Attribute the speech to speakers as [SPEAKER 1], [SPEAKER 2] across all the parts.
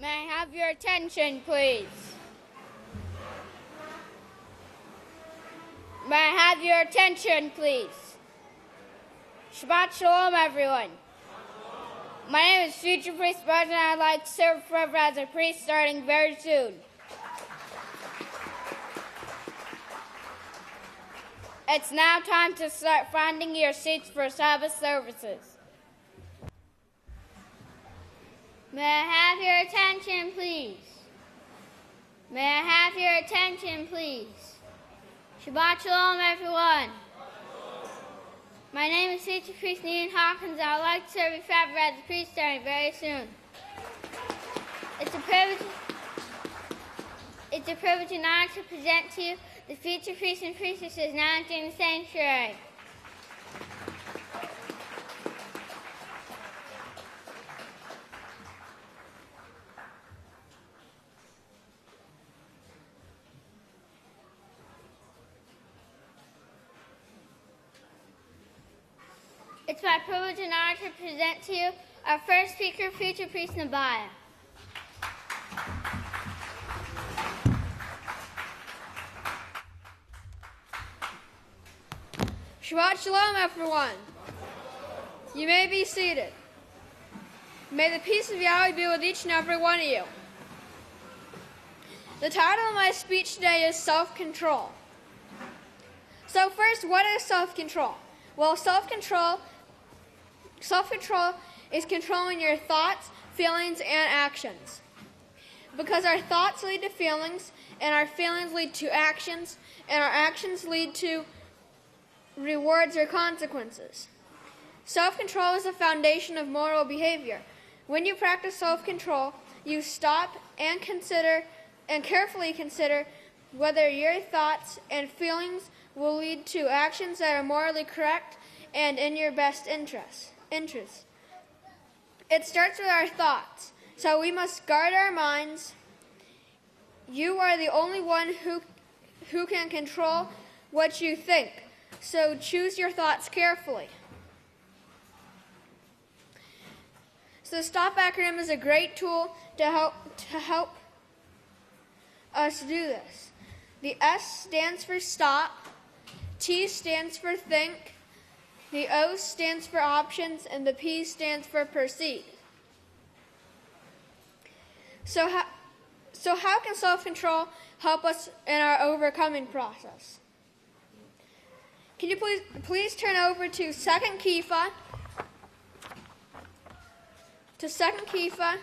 [SPEAKER 1] May I have your attention, please? May I have your attention, please? Shabbat Shalom, everyone. My name is Future Priest Bud, and I'd like to serve forever as a priest starting very soon. It's now time to start finding your seats for Sabbath services. May I have your attention, please? May I have your attention, please? Shabbat Shalom, everyone. My name is Future Priest Ian Hawkins, and I'd like to serve you forever as a priest starting very soon. It's a privilege and honor to present to you the future priests and priestesses now entering the sanctuary. It's my privilege and honor to present to you our first speaker, future priest Nabiah.
[SPEAKER 2] Shabbat Shalom, everyone. You may be seated. May the peace of Yahweh be with each and every one of you. The title of my speech today is Self-Control. So first, what is self-control? Well, self-control is controlling your thoughts, feelings, and actions. Because our thoughts lead to feelings, and our feelings lead to actions, and our actions lead to rewards or consequences. Self-control is the foundation of moral behavior. When you practice self-control, you stop and carefully consider whether your thoughts and feelings will lead to actions that are morally correct and in your best interest. It starts with our thoughts, so we must guard our minds. You are the only one who can control what you think, so choose your thoughts carefully. So the STOP acronym is a great tool to help us do this. The S stands for stop, T stands for think, the O stands for options, and the P stands for proceed. So how can self-control help us in our overcoming process? Can you please turn over to 2nd Kepha? To 2nd Kepha.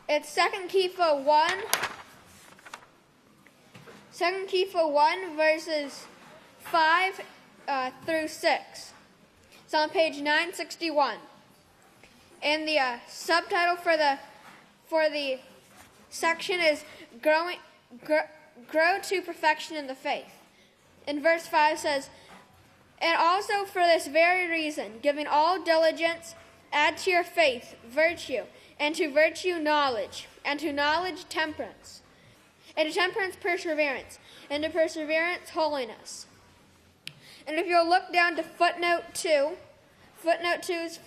[SPEAKER 2] It's 2nd Kepha 1. 2nd Kepha 1 verses 5 through 6. It's on page 961. And the subtitle for the section is Grow to Perfection in the Faith. And verse 5 says, "And also for this very reason, giving all diligence, add to your faith virtue, and to virtue knowledge, and to knowledge temperance, and to temperance perseverance, and to perseverance holiness." And if you'll look down to footnote 2 is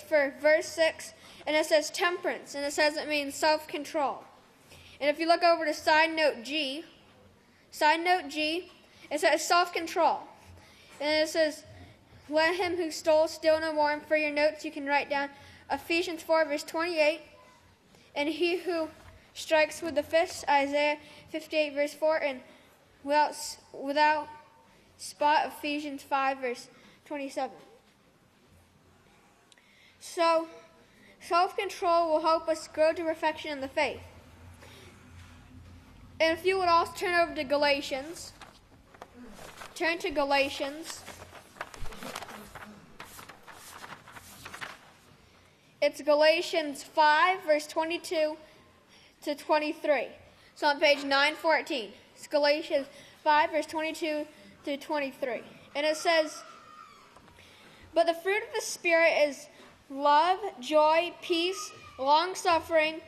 [SPEAKER 2] for verse 6, and it says temperance, and it says it means self-control. And if you look over to side note G, it says self-control. And it says, "Let him who stole steal no more." And for your notes, you can write down Ephesians 4, verse 28. And he who strikes with the fist, Isaiah 58, verse 4. And without spot, Ephesians 5, verse 27. So, self-control will help us grow to perfection in the faith. And if you would also turn over to Galatians. Turn to Galatians. It's Galatians 5, verse 22 to 23. It's on page 914. It's Galatians 5, verse 22 to 23. And it says, "But the fruit of the Spirit is love, joy, peace, long-suffering,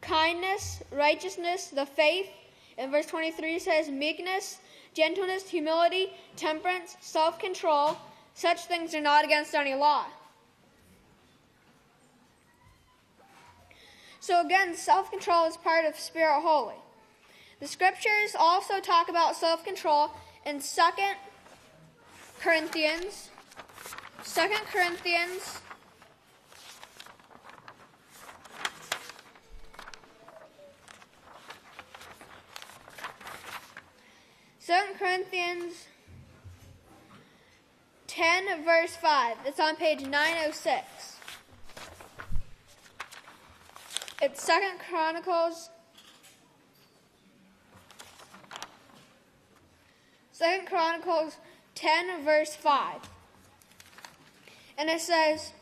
[SPEAKER 2] kindness, righteousness, the faith." And verse 23 says, "Meekness, gentleness, humility, temperance, self-control. Such things are not against any law." So again, self-control is part of Spirit Holy. The scriptures also talk about self-control in 2 Corinthians. 2 Corinthians 10, verse 5. It's on page 906. It's 2 Chronicles 10, verse 5. And it says,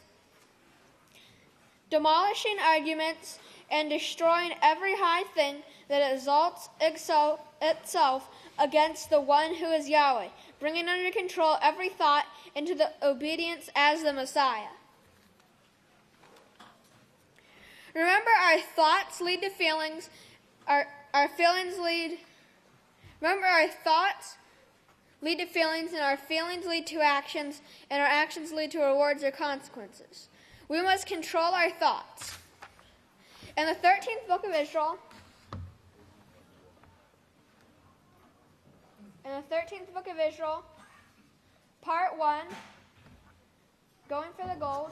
[SPEAKER 2] demolishing arguments and destroying every high thing that exalts itself against the one who is Yahweh, bringing under control every thought into the obedience as the Messiah. Remember, our thoughts lead to feelings, our feelings lead to feelings, and our feelings lead to actions, and our actions lead to rewards or consequences. We must control our thoughts. In the 13th book of Israel, part 1, going for the gold,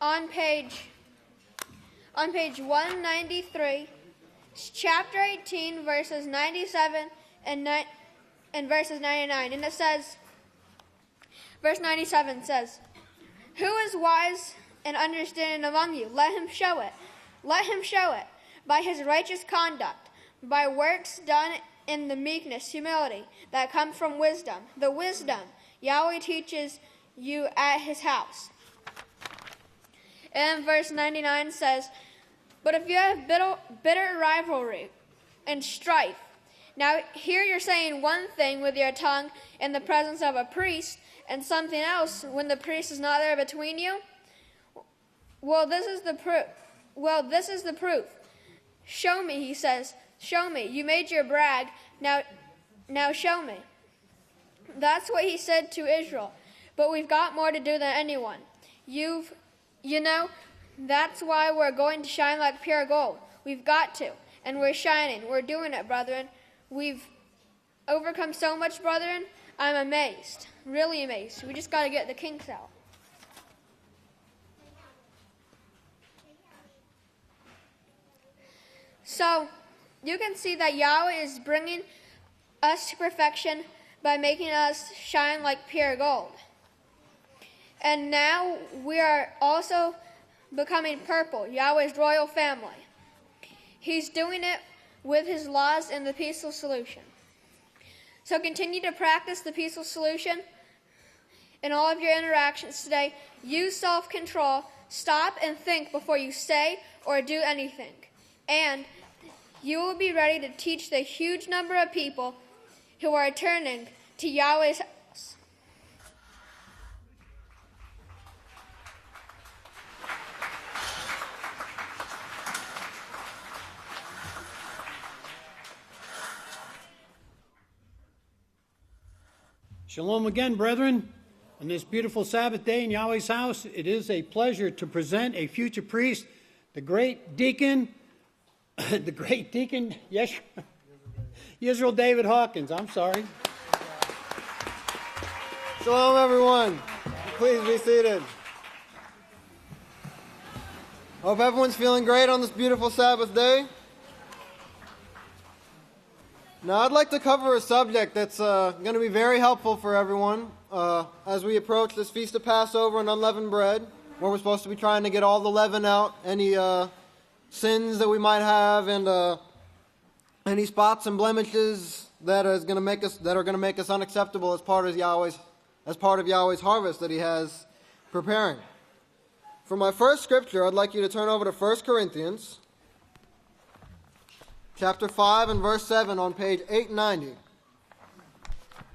[SPEAKER 2] on page 193, chapter 18, verses 97 and verses 99. And it says, verse 97 says, who is wise and understanding among you? Let him show it. Let him show it by his righteous conduct, by works done in the meekness, humility that comes from wisdom. The wisdom Yahweh teaches you at his house. And verse 99 says, but if you have bitter rivalry and strife, now here you're saying one thing with your tongue in the presence of a priest, and something else when the priest is not there between you. Well, this is the proof. Show me, he says. Show me. You made your brag. Now show me. That's what he said to Israel. But we've got more to do than anyone. That's why we're going to shine like pure gold. We've got to. And we're shining. We're doing it, brethren. We've overcome so much, brethren. I'm amazed. Really amazed. We just got to get the kinks out. So, you can see that Yahweh is bringing us to perfection by making us shine like pure gold. And now we are also becoming purple, Yahweh's royal family. He's doing it with his laws and the peaceful solution. So continue to practice the peaceful solution in all of your interactions today. Use self-control. Stop and think before you say or do anything. And you will be ready to teach the huge number of people who are turning to Yahweh's house.
[SPEAKER 3] Shalom again, brethren. On this beautiful Sabbath day in Yahweh's house, it is a pleasure to present a future priest, the great deacon, Yisrayl David Hawkins. I'm sorry.
[SPEAKER 4] Shalom, everyone. Please be seated. Hope everyone's feeling great on this beautiful Sabbath day. Now, I'd like to cover a subject that's going to be very helpful for everyone as we approach this Feast of Passover and Unleavened Bread, where we're supposed to be trying to get all the leaven out, any sins that we might have, and any spots and blemishes that are going to make us unacceptable as part of Yahweh's harvest that He has preparing. For my first scripture, I'd like you to turn over to 1 Corinthians. Chapter 5 and verse 7 on page 890.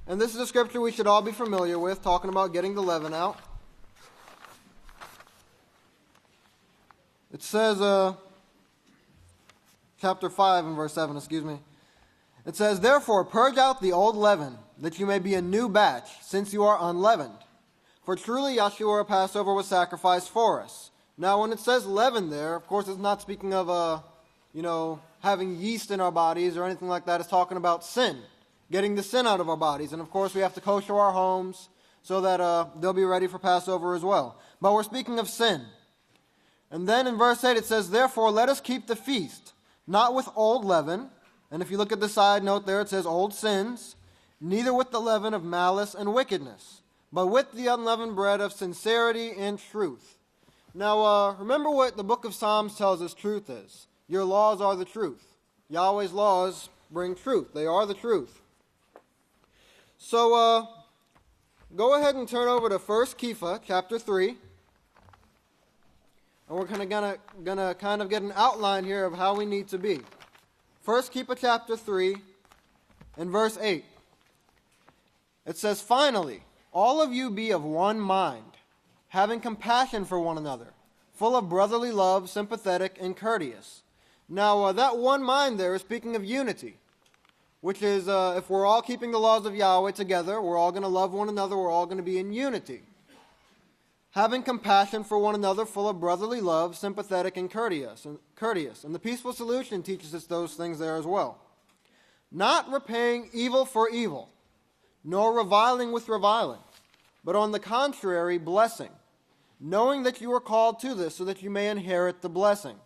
[SPEAKER 4] And this is a scripture we should all be familiar with, talking about getting the leaven out. It says, chapter 5 and verse 7, It says, therefore, purge out the old leaven, that you may be a new batch, since you are unleavened. For truly Yahshua our Passover was sacrificed for us. Now when it says leaven there, of course it's not speaking of, having yeast in our bodies or anything like that. It's talking about sin, getting the sin out of our bodies. And of course we have to kosher our homes so that they'll be ready for Passover as well. But we're speaking of sin. And then in verse 8 it says, therefore let us keep the feast, not with old leaven. And if you look at the side note there, it says old sins, neither with the leaven of malice and wickedness, but with the unleavened bread of sincerity and truth. Now, remember what the book of Psalms tells us truth is. Your laws are the truth. Yahweh's laws bring truth. They are the truth. So, go ahead and turn over to 1 Kepha, chapter 3. And we're gonna kind of get an outline here of how we need to be. 1 Kepha chapter 3 and verse 8. It says, finally, all of you be of one mind, having compassion for one another, full of brotherly love, sympathetic, and courteous. Now, that one mind there is speaking of unity, which is if we're all keeping the laws of Yahweh together, we're all going to love one another, we're all going to be in unity. Having compassion for one another, full of brotherly love, sympathetic, and courteous. And the peaceful solution teaches us those things there as well. Not repaying evil for evil, nor reviling with reviling, but on the contrary, blessing, knowing that you are called to this so that you may inherit the blessing.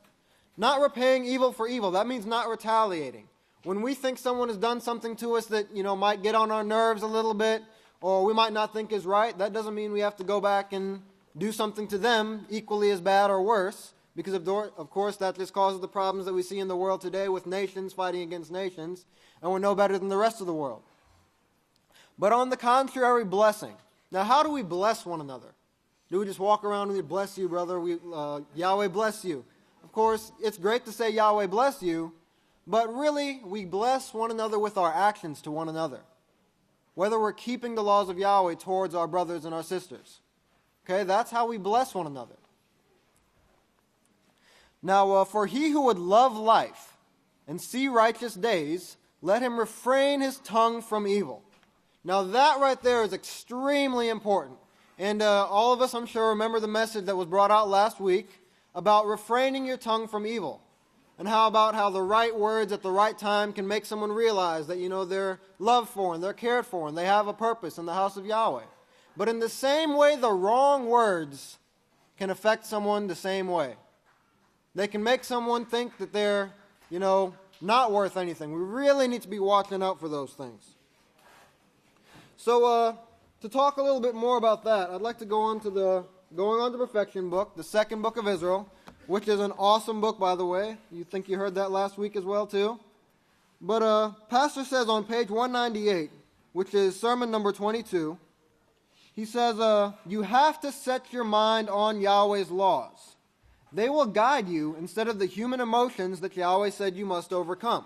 [SPEAKER 4] Not repaying evil for evil, that means not retaliating. When we think someone has done something to us that, might get on our nerves a little bit, or we might not think is right, that doesn't mean we have to go back and do something to them equally as bad or worse, because of course that just causes the problems that we see in the world today with nations fighting against nations, and we're no better than the rest of the world. But on the contrary, blessing. Now how do we bless one another? Do we just walk around and we bless you, brother? Yahweh bless you. Of course, it's great to say Yahweh bless you, but really we bless one another with our actions to one another. Whether we're keeping the laws of Yahweh towards our brothers and our sisters. Okay, that's how we bless one another. Now, for he who would love life and see righteous days, let him refrain his tongue from evil. Now, that right there is extremely important. And all of us, I'm sure, remember the message that was brought out last week about refraining your tongue from evil. And how the right words at the right time can make someone realize that, they're loved for and they're cared for and they have a purpose in the house of Yahweh. But in the same way, the wrong words can affect someone the same way. They can make someone think that they're, not worth anything. We really need to be watching out for those things. So, to talk a little bit more about that, I'd like to go on to the Going on to Perfection book, the second book of Israel, which is an awesome book, by the way. You think you heard that last week as well, too? But Pastor says on page 198, which is sermon number 22, he says, you have to set your mind on Yahweh's laws. They will guide you instead of the human emotions that Yahweh said you must overcome.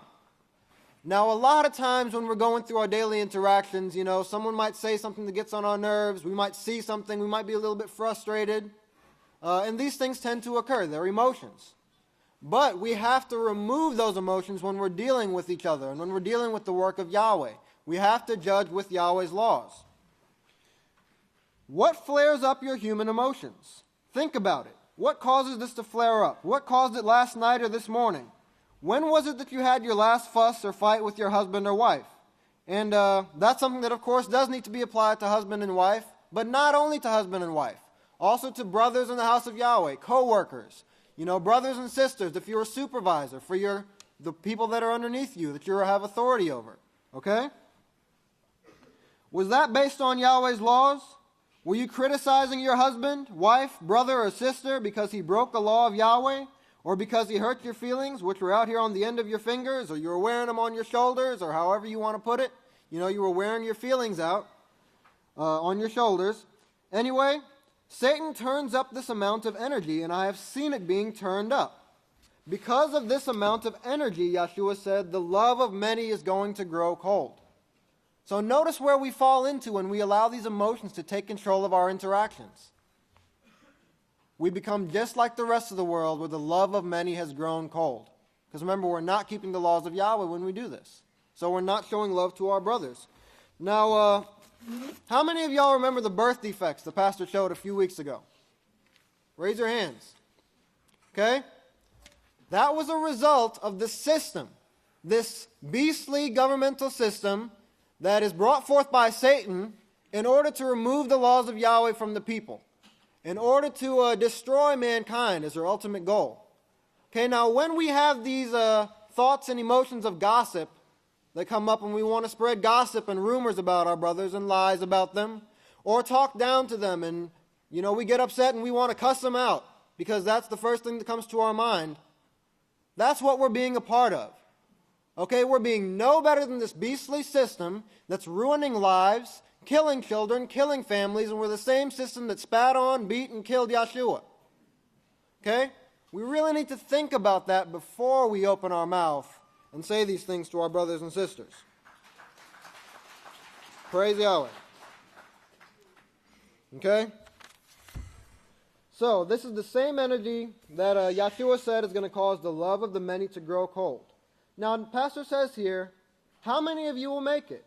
[SPEAKER 4] Now, a lot of times when we're going through our daily interactions, someone might say something that gets on our nerves. We might see something. We might be a little bit frustrated. And these things tend to occur. They're emotions. But we have to remove those emotions when we're dealing with each other and when we're dealing with the work of Yahweh. We have to judge with Yahweh's laws. What flares up your human emotions? Think about it. What causes this to flare up? What caused it last night or this morning? When was it that you had your last fuss or fight with your husband or wife? And that's something that, of course, does need to be applied to husband and wife, but not only to husband and wife. Also to brothers in the house of Yahweh, co-workers, brothers and sisters, if you're a supervisor, for the people that are underneath you, that you have authority over. Okay? Was that based on Yahweh's laws? Were you criticizing your husband, wife, brother, or sister because he broke the law of Yahweh? Or because he hurt your feelings, which were out here on the end of your fingers, or you were wearing them on your shoulders, or however you want to put it. You were wearing your feelings out on your shoulders. Anyway, Satan turns up this amount of energy, and I have seen it being turned up. Because of this amount of energy, Yeshua said, the love of many is going to grow cold. So notice where we fall into when we allow these emotions to take control of our interactions. We become just like the rest of the world where the love of many has grown cold. Because remember, we're not keeping the laws of Yahweh when we do this. So we're not showing love to our brothers. Now, How many of y'all remember the birth defects the pastor showed a few weeks ago? Raise your hands. Okay? That was a result of the system, this beastly governmental system that is brought forth by Satan in order to remove the laws of Yahweh from the people, in order to destroy mankind as their ultimate goal. Okay, now when we have these thoughts and emotions of gossip that come up and we want to spread gossip and rumors about our brothers and lies about them, or talk down to them and, we get upset and we want to cuss them out because that's the first thing that comes to our mind, that's what we're being a part of. Okay, we're being no better than this beastly system that's ruining lives, killing children, killing families, and we're the same system that spat on, beat, and killed Yeshua. Okay? We really need to think about that before we open our mouth and say these things to our brothers and sisters. Praise Yahweh. Okay? So, this is the same energy that Yeshua said is going to cause the love of the many to grow cold. Now, the pastor says here, how many of you will make it?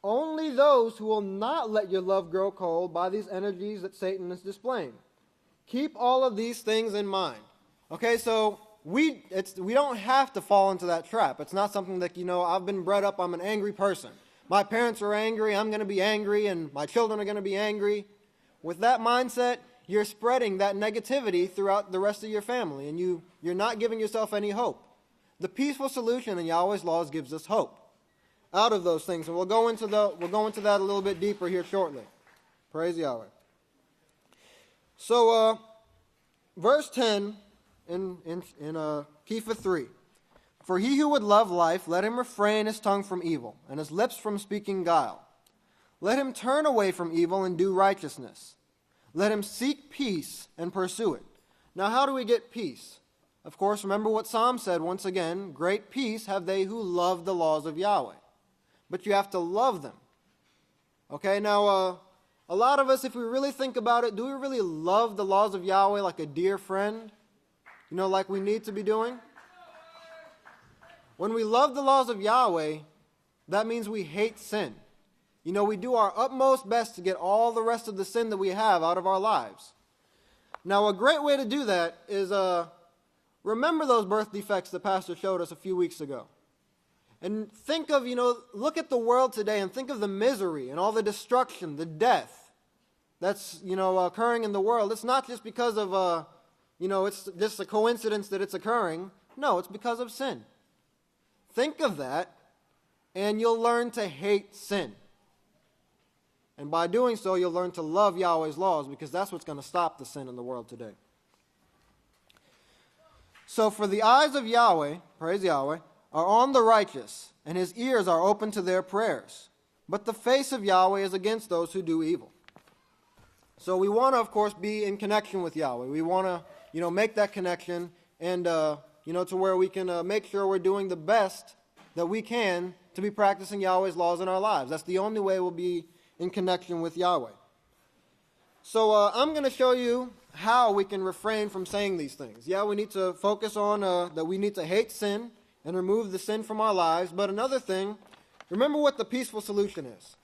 [SPEAKER 4] Only those who will not let your love grow cold by these energies that Satan is displaying. Keep all of these things in mind. Okay, so we don't have to fall into that trap. It's not something that, I've been bred up, I'm an angry person. My parents are angry, I'm going to be angry, and my children are going to be angry. With that mindset, you're spreading that negativity throughout the rest of your family, and you're not giving yourself any hope. The peaceful solution in Yahweh's laws gives us hope out of those things, and we'll go into that a little bit deeper here shortly. Praise Yahweh. So, verse 10 in Kepha 3. For he who would love life, let him refrain his tongue from evil, and his lips from speaking guile. Let him turn away from evil and do righteousness. Let him seek peace and pursue it. Now, how do we get peace? Of course, remember what Psalm said once again, great peace have they who love the laws of Yahweh. But you have to love them. Okay, now, a lot of us, if we really think about it, do we really love the laws of Yahweh like a dear friend? Like we need to be doing? When we love the laws of Yahweh, that means we hate sin. We do our utmost best to get all the rest of the sin that we have out of our lives. Now, a great way to do that is remember those birth defects the pastor showed us a few weeks ago. And think of, look at the world today and think of the misery and all the destruction, the death that's, occurring in the world. It's not just because of, it's just a coincidence that it's occurring. No, it's because of sin. Think of that, and you'll learn to hate sin. And by doing so, you'll learn to love Yahweh's laws, because that's what's going to stop the sin in the world today. So for the eyes of Yahweh, praise Yahweh, are on the righteous, and his ears are open to their prayers. But the face of Yahweh is against those who do evil. So we want to, of course, be in connection with Yahweh. We want to, make that connection and, to where we can make sure we're doing the best that we can to be practicing Yahweh's laws in our lives. That's the only way we'll be in connection with Yahweh. So I'm going to show you how we can refrain from saying these things. Yeah, we need to focus on that we need to hate sin and remove the sin from our lives. But another thing, remember what the peaceful solution is.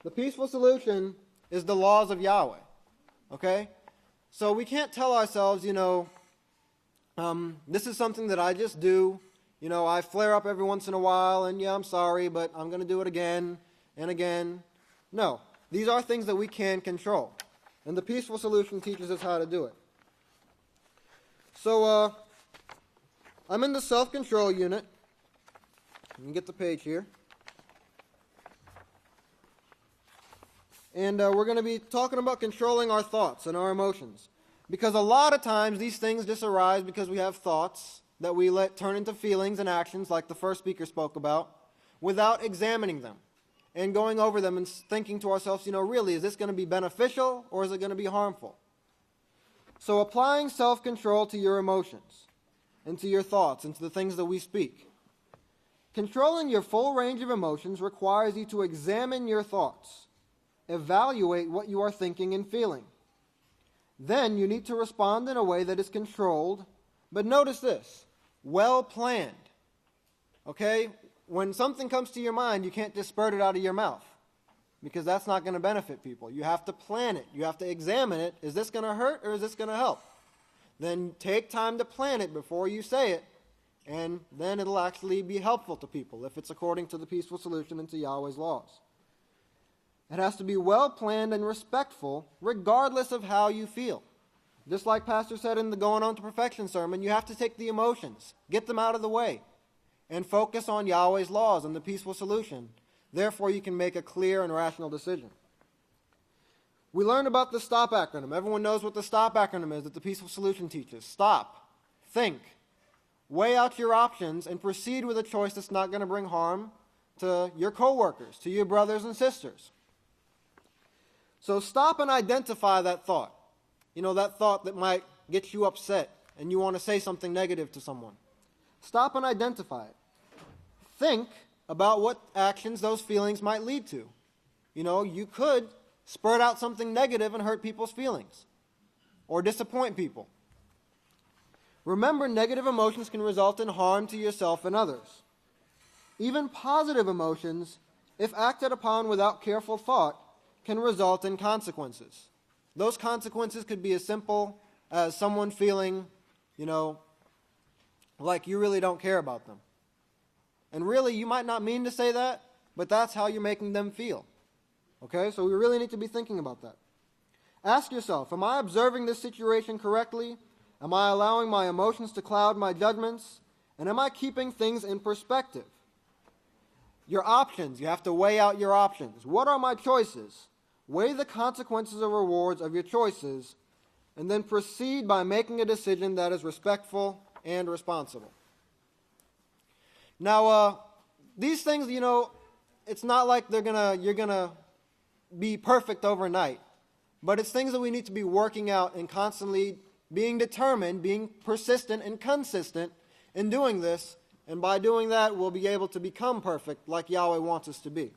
[SPEAKER 4] The peaceful solution is the laws of Yahweh. Okay? So we can't tell ourselves, this is something that I just do. I flare up every once in a while, and I'm sorry, but I'm going to do it again and again. No, these are things that we can control. And the peaceful solution teaches us how to do it. So, I'm in the self-control unit. You can get the page here. And we're going to be talking about controlling our thoughts and our emotions. Because a lot of times these things just arise because we have thoughts that we let turn into feelings and actions, like the first speaker spoke about, without examining them and going over them and thinking to ourselves, really, is this going to be beneficial or is it going to be harmful? So applying self-control to your emotions and to your thoughts and to the things that we speak. Controlling your full range of emotions requires you to examine your thoughts, evaluate what you are thinking and feeling. Then you need to respond in a way that is controlled, but notice this, well planned. Okay? When something comes to your mind, you can't just spurt it out of your mouth. because that's not going to benefit people. You have to plan it. You have to examine it. Is this going to hurt or is this going to help? Then take time to plan it before you say it, and then it'll actually be helpful to people if it's according to the peaceful solution and to Yahweh's laws. It has to be well planned and respectful regardless of how you feel. Just like Pastor said in the Going On to Perfection sermon, you have to take the emotions, get them out of the way, and focus on Yahweh's laws and the peaceful solution. Therefore, you can make a clear and rational decision. We learned about the STOP acronym. Everyone knows what the STOP acronym is that the peaceful solution teaches. Stop, think, weigh out your options, and proceed with a choice that's not going to bring harm to your coworkers, to your brothers and sisters. So stop and identify that thought. You know, that thought that might get you upset and you want to say something negative to someone. Stop and identify it. Think about what actions those feelings might lead to. You know, you could spurt out something negative and hurt people's feelings or disappoint people. Remember, negative emotions can result in harm to yourself and others. Even positive emotions, if acted upon without careful thought, can result in consequences. Those consequences could be as simple as someone feeling, you know, like you really don't care about them. And really, you might not mean to say that, but that's how you're making them feel. Okay, so we really need to be thinking about that. Ask yourself, am I observing this situation correctly? Am I allowing my emotions to cloud my judgments? And am I keeping things in perspective? Your options, you have to weigh out your options. What are my choices? Weigh the consequences and rewards of your choices, and then proceed by making a decision that is respectful and responsible. Now, these things, you know, it's not like you're gonna be perfect overnight, but it's things that we need to be working out and constantly being determined, being persistent and consistent in doing this, and by doing that, we'll be able to become perfect like Yahweh wants us to be.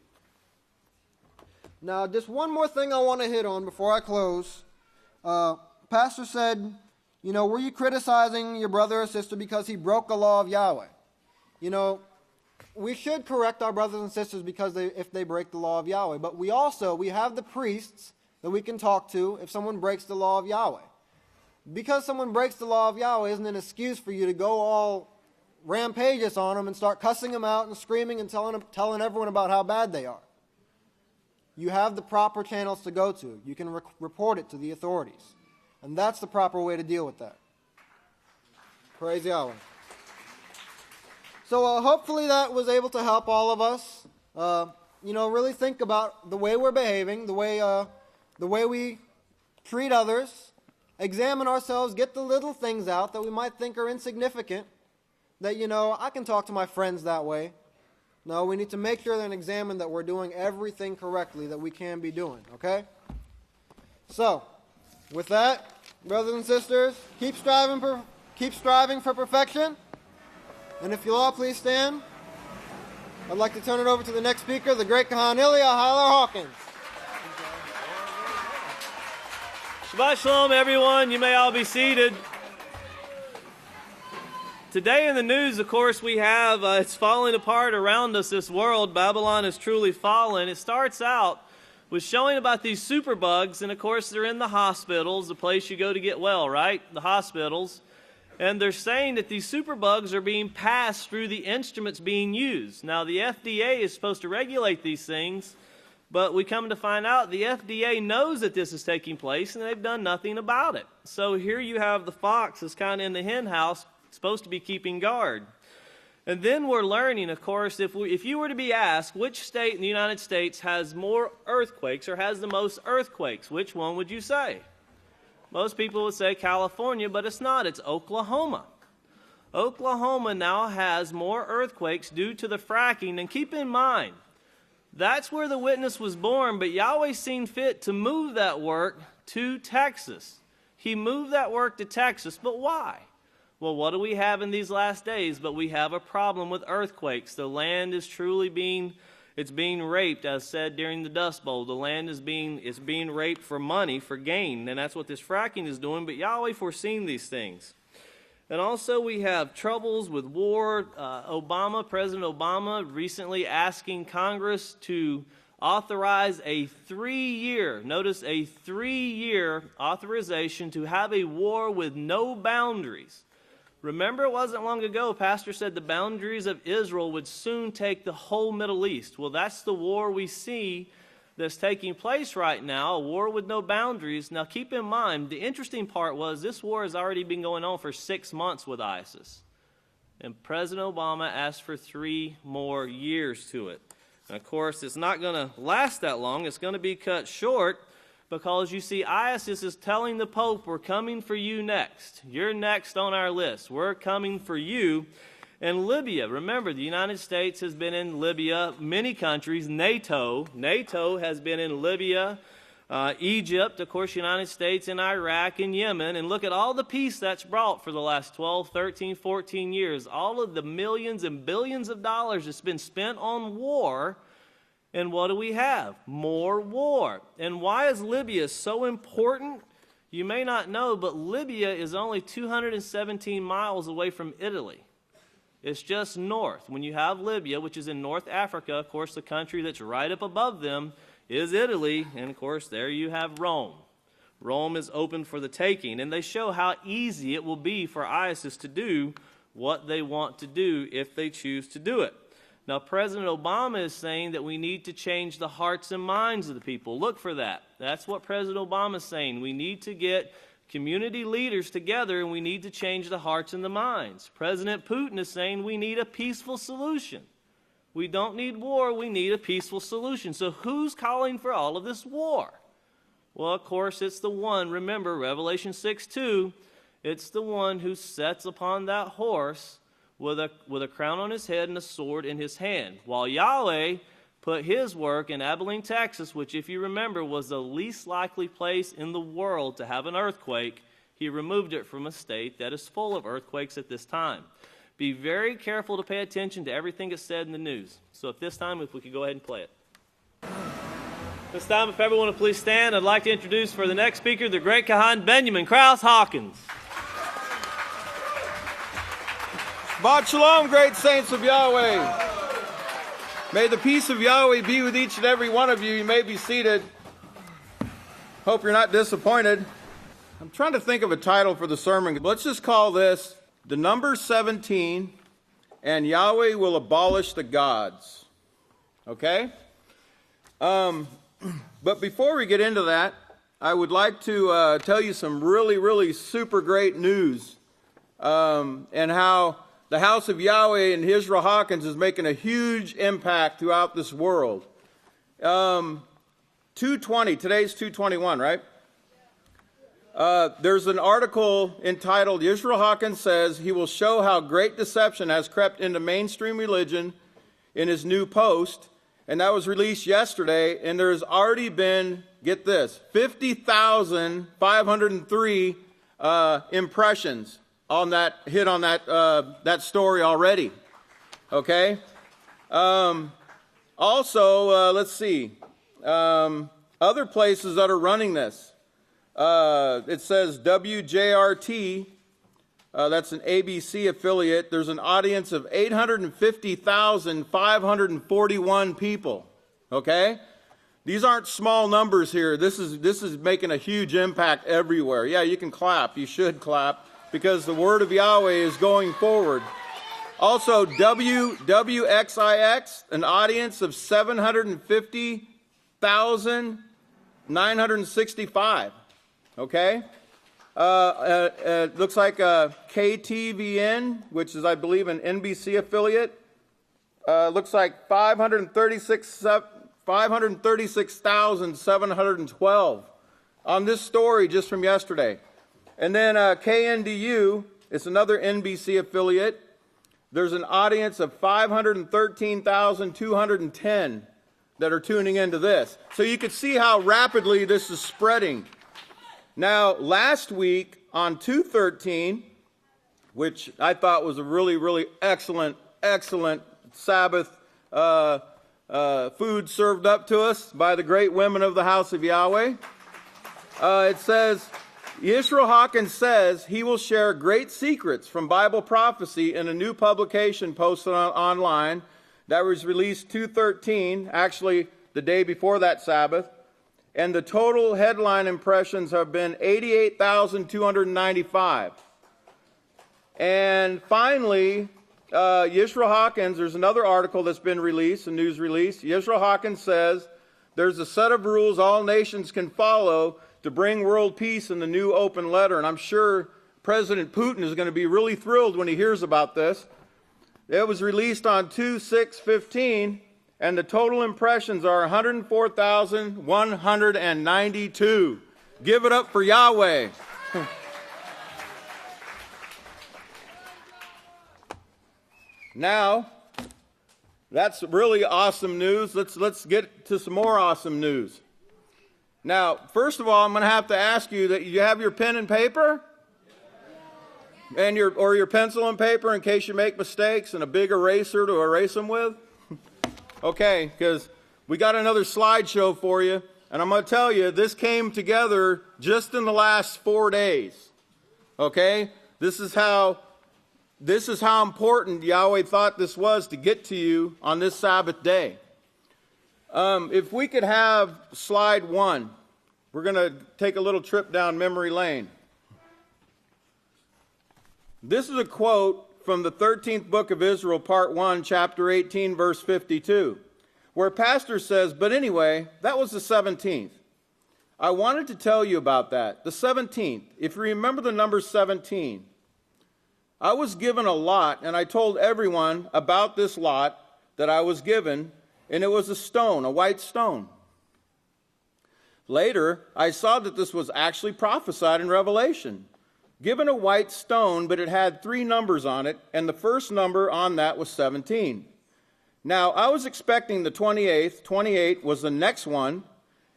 [SPEAKER 4] Now, just one more thing I want to hit on before I close. Pastor said, you know, were you criticizing your brother or sister because he broke the law of Yahweh? You know, we should correct our brothers and sisters if they break the law of Yahweh. But we have the priests that we can talk to if someone breaks the law of Yahweh. Because someone breaks the law of Yahweh isn't an excuse for you to go all rampageous on them and start cussing them out and screaming and telling everyone about how bad they are. You have the proper channels to go to. You can report it to the authorities. And that's the proper way to deal with that. Praise Yahweh. So hopefully that was able to help all of us. Really think about the way we're behaving, the way we treat others. Examine ourselves, get the little things out that we might think are insignificant. That, I can talk to my friends that way. No, we need to make sure and examine that we're doing everything correctly that we can be doing, okay? So, with that, brothers and sisters, keep striving for perfection. And if you'll all please stand, I'd like to turn it over to the next speaker, the great Kahan Ilya Haller Hawkins.
[SPEAKER 5] Shabbat Shalom, everyone. You may all be seated. Today in the news, of course, we have, it's falling apart around us, this world. Babylon is truly fallen. It starts out with showing about these superbugs, and of course, they're in the hospitals, the place you go to get well, right? The hospitals. And they're saying that these superbugs are being passed through the instruments being used. Now, the FDA is supposed to regulate these things, but we come to find out the FDA knows that this is taking place, and they've done nothing about it. So here you have the fox that's kind of in the hen house, supposed to be keeping guard. And then we're learning, of course, if you were to be asked which state in the United States has more earthquakes or has the most earthquakes, which one would you say? Most people would say California, but it's not. It's Oklahoma. Oklahoma now has more earthquakes due to the fracking. And keep in mind, that's where the witness was born, but Yahweh seen fit to move that work to Texas. He moved that work to Texas, but why? Well, what do we have in these last days? But we have a problem with earthquakes. The land is truly being raped, as said during the Dust Bowl. The land is being raped for money, for gain, and that's what this fracking is doing. But Yahweh foreseen these things. And also we have troubles with war. President Obama recently asking Congress to authorized a 3-year, notice a 3-year authorization to have a war with no boundaries. Remember, it wasn't long ago, Pastor said the boundaries of Israel would soon take the whole Middle East. Well, that's the war we see that's taking place right now, a war with no boundaries. Now, keep in mind, the interesting part was this war has already been going on for 6 months with ISIS. And President Obama asked for 3 more years to it. And of course, it's not going to last that long. It's going to be cut short because you see ISIS is telling the Pope, we're coming for you next. You're next on our list. We're coming for you. And Libya, remember, the United States has been in Libya, many countries, NATO has been in Libya, Egypt, of course, United States, and Iraq and Yemen. And look at all the peace that's brought for the last 12, 13, 14 years. All of the millions and billions of dollars that's been spent on war. And what do we have? More war. And why is Libya so important? You may not know, but Libya is only 217 miles away from Italy. It's just north. When you have Libya, which is in North Africa, of course, the country that's right up above them is Italy, and of course, there you have Rome. Rome is open for the taking, and they show how easy it will be for ISIS to do what they want to do if they choose to do it. Now, President Obama is saying that we need to change the hearts and minds of the people. Look for that. That's what President Obama is saying. We need to get community leaders together, and we need to change the hearts and the minds. President Putin is saying we need a peaceful solution. We don't need war, we need a peaceful solution. So who's calling for all of this war? Well, of course, it's the one, remember, Revelation 6:2, it's the one who sits upon that horse with a crown on his head and a sword in his hand. While Yahweh put his work in Abelin, Texas, which, if you remember, was the least likely place in the world to have an earthquake, he removed it from a state that is full of earthquakes at this time. Be very careful to pay attention to everything that's said in the news. So at this time, if we could go ahead and play it. This time, if everyone would please stand, I'd like to introduce for the next speaker, the great Kahan Benjamin Krause Hawkins.
[SPEAKER 6] Shabbat Shalom, great saints of Yahweh. May the peace of Yahweh be with each and every one of you. You may be seated. Hope you're not disappointed. I'm trying to think of a title for the sermon. Let's just call this The Number 17 and Yahweh Will Abolish the Gods. Okay? But before we get into that, I would like to tell you some really, really super great news and how the House of Yahweh and Yisrayl Hawkins is making a huge impact throughout this world. 220, today's 221, right? There's an article entitled, Yisrayl Hawkins says he will show how great deception has crept into mainstream religion in his new post. And that was released yesterday, and there's already been, get this, 50,503 impressions on that, hit on that story already. Okay? Also, let's see. Other places that are running this. It says WJRT, that's an ABC affiliate. There's an audience of 850,541 people. Okay? These aren't small numbers here. This is making a huge impact everywhere. Yeah, you can clap. You should clap, because the word of Yahweh is going forward. Also, WXIX, an audience of 750,965. Okay? It looks like KTVN, which is, I believe, an NBC affiliate. Looks like 536,712 on this story just from yesterday. And then KNDU, it's another NBC affiliate. There's an audience of 513,210 that are tuning into this. So you can see how rapidly this is spreading. Now, last week on 213, which I thought was a really, really excellent Sabbath food served up to us by the great women of the House of Yahweh, it says, Yisrayl Hawkins says he will share great secrets from Bible prophecy in a new publication posted online that was released 213. Actually, the day before that Sabbath, and the total headline impressions have been 88,295. And finally, Yisrayl Hawkins, there's another article that's been released, a news release. Yisrayl Hawkins says there's a set of rules all nations can follow to bring world peace in the new open letter. And I'm sure President Putin is going to be really thrilled when he hears about this. It was released on 2/6/15, and the total impressions are 104,192. Give it up for Yahweh. Now, that's really awesome news. Let's get to some more awesome news. Now, first of all, I'm going to have to ask you that you have your pen and paper? And your pencil and paper in case you make mistakes, and a big eraser to erase them with? Okay, because we got another slideshow for you, and I'm going to tell you, this came together just in the last 4 days. Okay? This is how important Yahweh thought this was to get to you on this Sabbath day. If we could have slide 1, we're going to take a little trip down memory lane. This is a quote from the 13th book of Israel, part 1, chapter 18, verse 52, where Pastor says, but anyway, that was the 17th. I wanted to tell you about that. The 17th. If you remember the number 17, I was given a lot, and I told everyone about this lot that I was given, and it was a stone, a white stone. Later, I saw that this was actually prophesied in Revelation. Given a white stone, but it had 3 numbers on it, and the first number on that was 17. Now, I was expecting the 28th. 28 was the next one,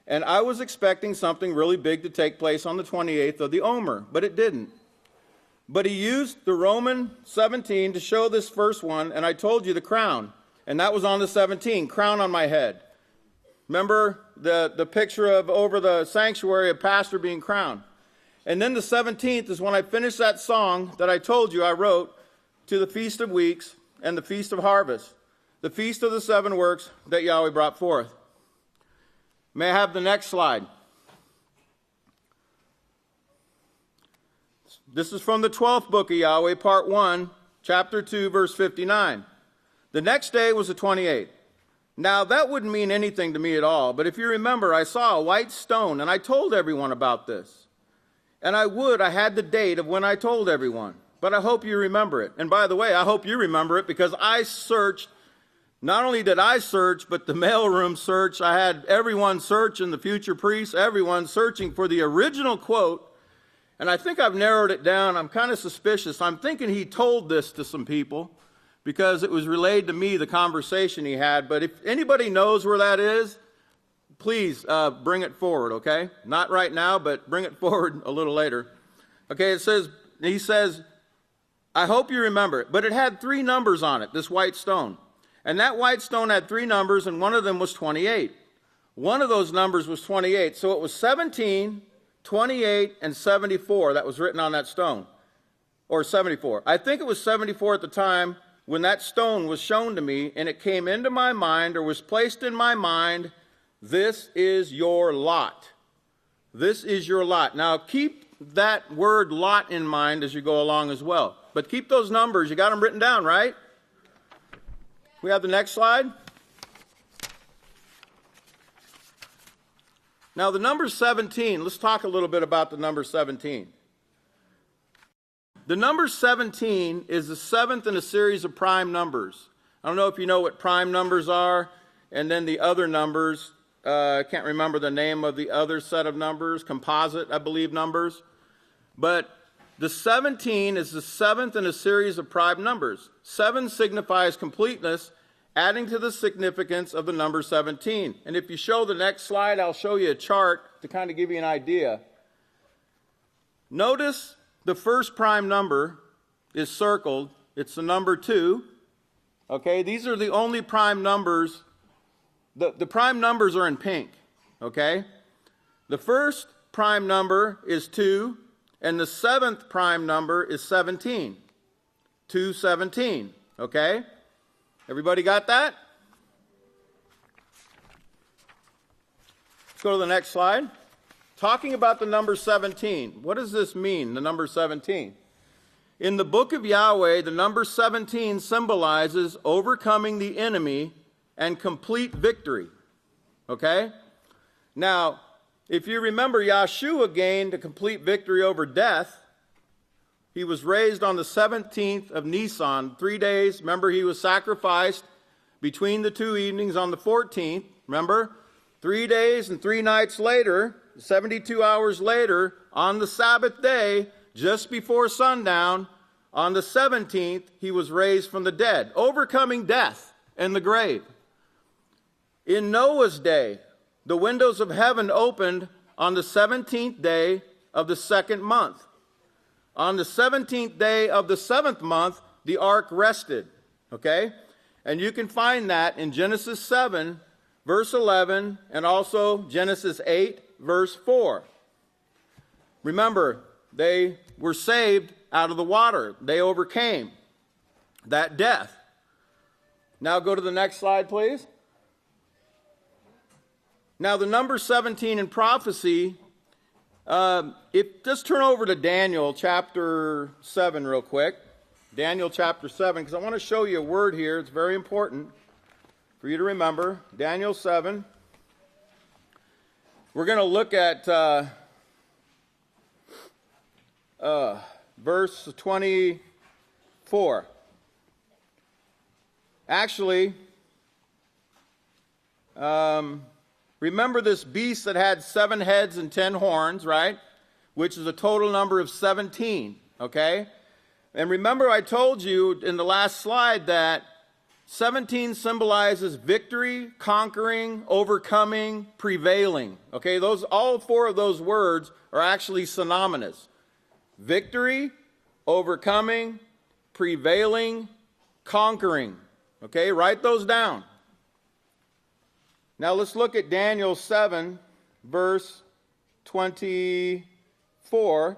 [SPEAKER 6] and I was expecting something really big to take place on the 28th of the Omer, but it didn't. But he used the Roman 17 to show this first one, and I told you the crown, and that was on the 17, crown on my head. Remember the picture of over the sanctuary, a pastor being crowned. And then the 17th is when I finished that song that I told you I wrote to the Feast of Weeks and the Feast of Harvest, the Feast of the 7 Works that Yahweh brought forth. May I have the next slide? This is from the 12th book of Yahweh, part 1, chapter 2, verse 59. The next day was the 28th. Now, that wouldn't mean anything to me at all, but if you remember, I saw a white stone, and I told everyone about this. And I had the date of when I told everyone, but I hope you remember it. And by the way, I hope you remember it, because I searched. Not only did I search, but the mailroom search. I had everyone search, and the future priests, everyone searching for the original quote. And I think I've narrowed it down. I'm kind of suspicious. I'm thinking he told this to some people because it was relayed to me, the conversation he had. But if anybody knows where that is, please bring it forward, okay? Not right now, but bring it forward a little later. Okay, he says, I hope you remember it. But it had 3 numbers on it, this white stone. And that white stone had 3 numbers, and one of them was 28. One of those numbers was 28. So it was 17, 28, and 74 that was written on that stone. Or 74. I think it was 74 at the time when that stone was shown to me, and it came into my mind, or was placed in my mind, this is your lot. This is your lot. Now, keep that word lot in mind as you go along as well. But keep those numbers. You got them written down, right? We have the next slide. Now, the number 17, let's talk a little bit about the number 17. The number 17 is the 7th in a series of prime numbers. I don't know if you know what prime numbers are, and then the other numbers. I can't remember the name of the other set of numbers, composite, I believe, numbers. But the 17 is the 7th in a series of prime numbers. 7 signifies completeness, adding to the significance of the number 17. And if you show the next slide, I'll show you a chart to kind of give you an idea. Notice the first prime number is circled. It's the number 2. Okay, these are the only prime numbers. The prime numbers are in pink, okay? The first prime number is 2, and the 7th prime number is 17. 217, okay? Everybody got that? Let's go to the next slide. Talking about the number 17. What does this mean, the number 17? In the book of Yahweh, the number 17 symbolizes overcoming the enemy and complete victory. Okay? Now, if you remember, Yahshua gained a complete victory over death. He was raised on the 17th of Nisan, 3 days. Remember, he was sacrificed between the 2 evenings on the 14th. Remember? 3 days and 3 nights later, 72 hours later, on the Sabbath day, just before sundown, on the 17th, he was raised from the dead, overcoming death and the grave. In Noah's day, the windows of heaven opened on the 17th day of the 2nd month. On the 17th day of the 7th month, the ark rested. Okay? And you can find that in Genesis 7, verse 11, and also Genesis 8, verse 4. Remember, they were saved out of the water. They overcame that death. Now go to the next slide, please. Now the number 17 in prophecy, just turn over to Daniel chapter 7 real quick. Daniel chapter 7, because I want to show you a word here. It's very important for you to remember. Daniel 7. We're going to look at verse 24. Actually, remember this beast that had 7 heads and 10 horns, right? Which is a total number of 17, okay? And remember I told you in the last slide that 17 symbolizes victory, conquering, overcoming, prevailing. Okay, all 4 of those words are actually synonymous. Victory, overcoming, prevailing, conquering. Okay, write those down. Now let's look at Daniel 7, verse 24.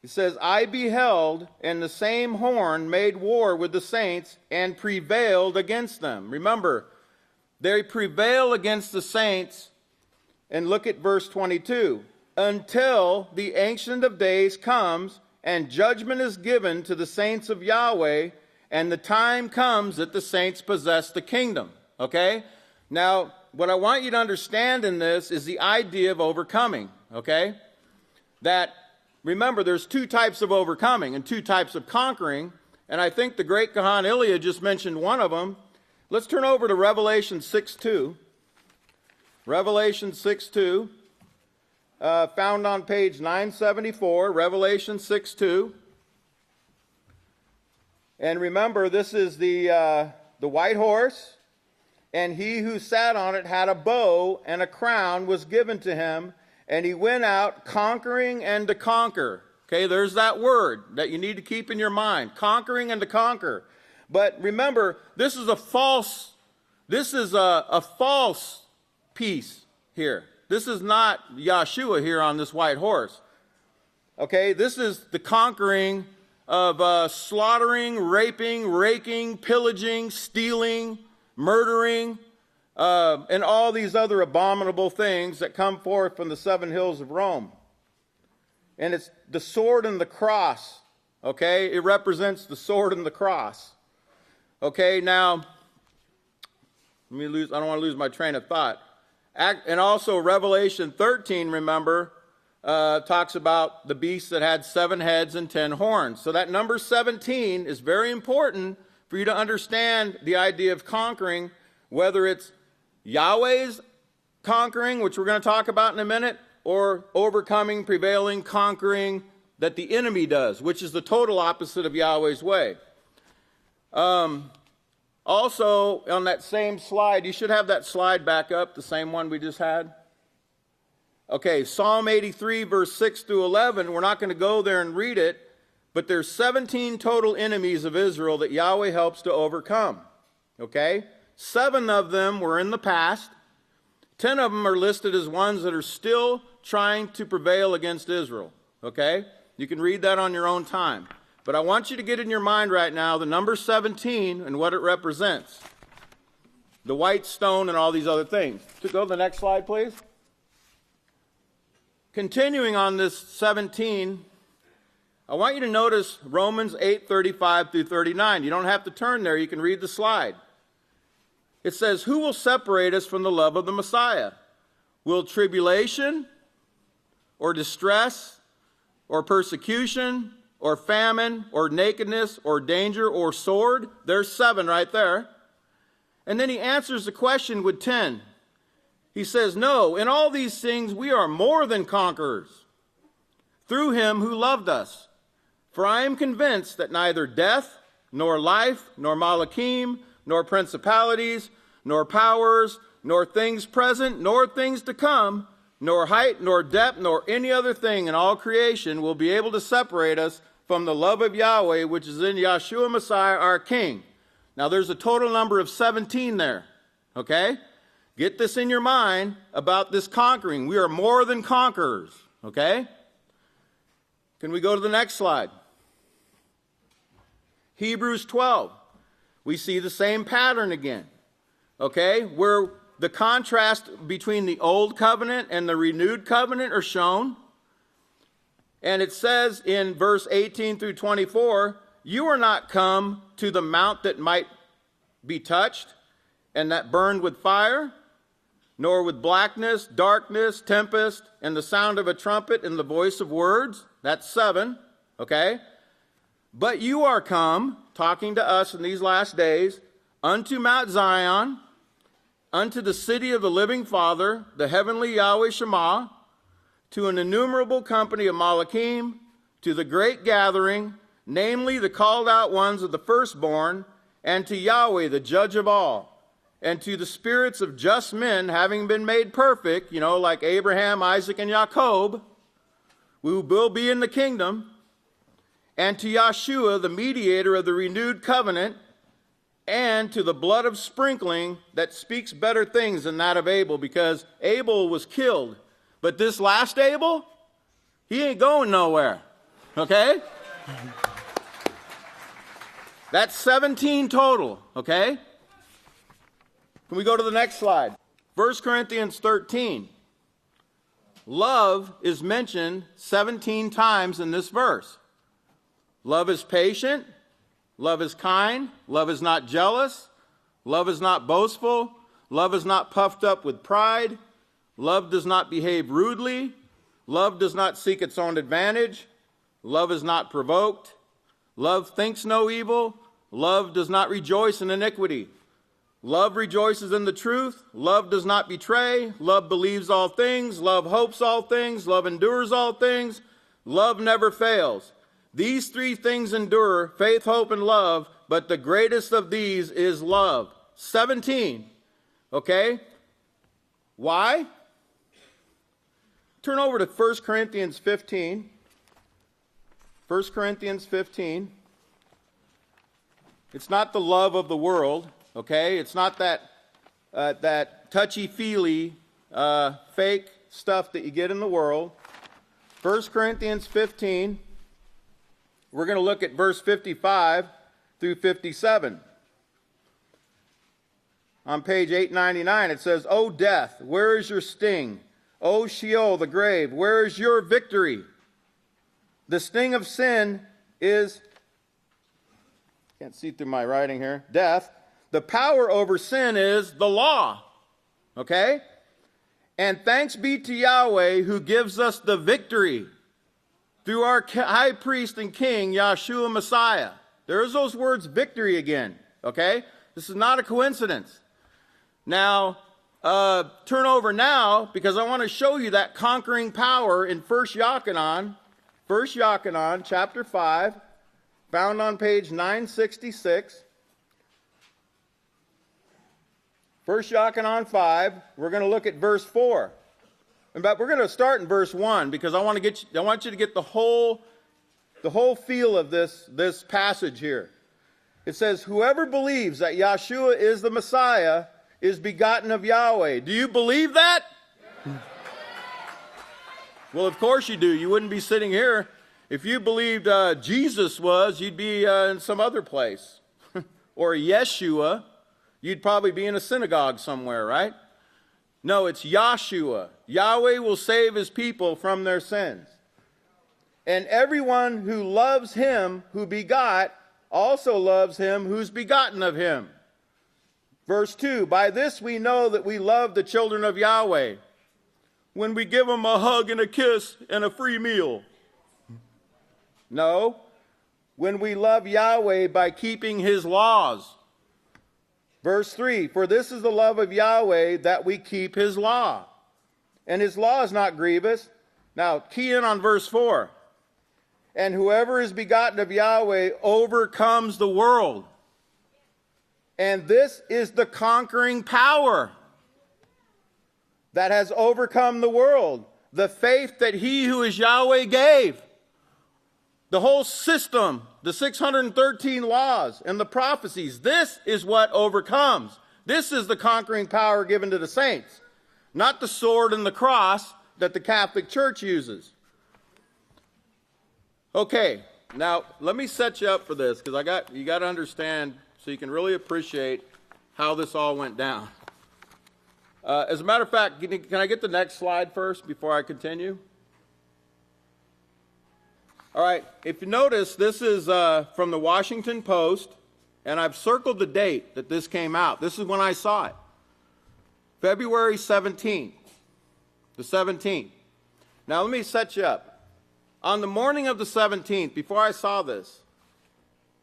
[SPEAKER 6] It says, I beheld, and the same horn made war with the saints and prevailed against them. Remember, they prevail against the saints. And look at verse 22. Until the Ancient of Days comes and judgment is given to the saints of Yahweh, and the time comes that the saints possess the kingdom. Okay? Now, what I want you to understand in this is the idea of overcoming. Okay? That, remember, there's 2 types of overcoming and 2 types of conquering, and I think the great Kahan Ilya just mentioned one of them. Let's turn over to Revelation 6:2. Revelation 6:2, found on page 974, Revelation 6:2. And remember, this is the white horse, and he who sat on it had a bow, and a crown was given to him, and he went out conquering and to conquer. Okay, there's that word that you need to keep in your mind. Conquering and to conquer. But remember, this is a false piece here. This is not Yahshua here on this white horse. Okay, this is the conquering of slaughtering, raping, raking, pillaging, stealing, murdering, and all these other abominable things that come forth from the 7 hills of Rome. And it's the sword and the cross, okay? It represents the sword and the cross. Okay, now, I don't want to lose my train of thought. And also Revelation 13, remember, talks about the beast that had 7 heads and 10 horns. So that number 17 is very important for you to understand the idea of conquering, whether it's Yahweh's conquering, which we're going to talk about in a minute, or overcoming, prevailing, conquering that the enemy does, which is the total opposite of Yahweh's way. Also, on that same slide, you should have that slide back up, the same one we just had. Okay, Psalm 83, verse 6 through 11, we're not going to go there and read it, but there's 17 total enemies of Israel that Yahweh helps to overcome. Okay? 7 of them were in the past. 10 of them are listed as ones that are still trying to prevail against Israel. Okay? You can read that on your own time. But I want you to get in your mind right now the number 17 and what it represents. The white stone and all these other things. Go to the next slide, please. Continuing on this 17, I want you to notice Romans 8:35 through 39. You don't have to turn there. You can read the slide. It says, who will separate us from the love of the Messiah? Will tribulation or distress or persecution or famine or nakedness or danger or sword? There's 7 right there. And then he answers the question with 10. He says, no, in all these things we are more than conquerors through him who loved us. For I am convinced that neither death, nor life, nor malachim, nor principalities, nor powers, nor things present, nor things to come, nor height, nor depth, nor any other thing in all creation will be able to separate us from the love of Yahweh, which is in Yeshua Messiah, our King. Now there's a total number of 17 there, okay? Get this in your mind about this conquering. We are more than conquerors, okay? Can we go to the next slide? Hebrews 12. We see the same pattern again, okay? Where the contrast between the old covenant and the renewed covenant are shown. And it says in verse 18 through 24, you are not come to the mount that might be touched and that burned with fire, nor with blackness, darkness, tempest, and the sound of a trumpet and the voice of words. That's 7, okay? But you are come, talking to us in these last days, unto Mount Zion, unto the city of the living Father, the heavenly Yahweh Shema, to an innumerable company of Malachim, to the great gathering, namely the called out ones of the firstborn, and to Yahweh, the judge of all, and to the spirits of just men having been made perfect, like Abraham, Isaac, and Jacob, who will be in the kingdom, and to Yeshua, the mediator of the renewed covenant, and to the blood of sprinkling that speaks better things than that of Abel, because Abel was killed. But this last Abel, he ain't going nowhere, okay? That's 17 total, okay? Can we go to the next slide? 1 Corinthians 13. Love is mentioned 17 times in this verse. Love is patient. Love is kind. Love is not jealous. Love is not boastful. Love is not puffed up with pride. Love does not behave rudely. Love does not seek its own advantage. Love is not provoked. Love thinks no evil. Love does not rejoice in iniquity. Love rejoices in the truth. Love does not betray. Love believes all things. Love hopes all things. Love endures all things. Love never fails. These 3 things endure, faith, hope, and love, but the greatest of these is love. 17, okay? Why? Turn over to 1 Corinthians 15. 1 Corinthians 15. It's not the love of the world, okay? It's not that touchy-feely, fake stuff that you get in the world. 1 Corinthians 15. We're going to look at verse 55 through 57. On page 899, it says, O death, where is your sting? O Sheol, the grave, where is your victory? The sting of sin is, can't see through my writing here, death. The power over sin is the law. Okay? And thanks be to Yahweh who gives us the victory through our high priest and king, Yeshua Messiah. There's those words victory again, okay? This is not a coincidence. Now, turn over now, because I want to show you that conquering power in 1 Yochanan, chapter 5, found on page 966. 1 Yochanan 5, we're going to look at verse 4. But we're going to start in verse 1 because I want you to get the whole feel of this passage here. It says, whoever believes that Yeshua is the Messiah is begotten of Yahweh. Do you believe that? Well, of course you do. You wouldn't be sitting here. If you believed Jesus was, you'd be in some other place. Or Yeshua, you'd probably be in a synagogue somewhere, right? No, it's Yahshua. Yahweh will save his people from their sins. And everyone who loves him who begot also loves him who's begotten of him. Verse 2, by this we know that we love the children of Yahweh, when we give them a hug and a kiss and a free meal. No, when we love Yahweh by keeping his laws. Verse 3, for this is the love of Yahweh, that we keep his law. And his law is not grievous. Now, key in on verse 4. And whoever is begotten of Yahweh overcomes the world. And this is the conquering power that has overcome the world. The faith that he who is Yahweh gave. The whole system, the 613 laws and the prophecies, this is what overcomes. This is the conquering power given to the saints. Not the sword and the cross that the Catholic Church uses. Okay, now let me set you up for this, because you got to understand so you can really appreciate how this all went down. As a matter of fact, can I get the next slide first before I continue? All right, if you notice, this is from the Washington Post, and I've circled the date that this came out. This is when I saw it. February 17th, the 17th. Now let me set you up. On the morning of the 17th, before I saw this,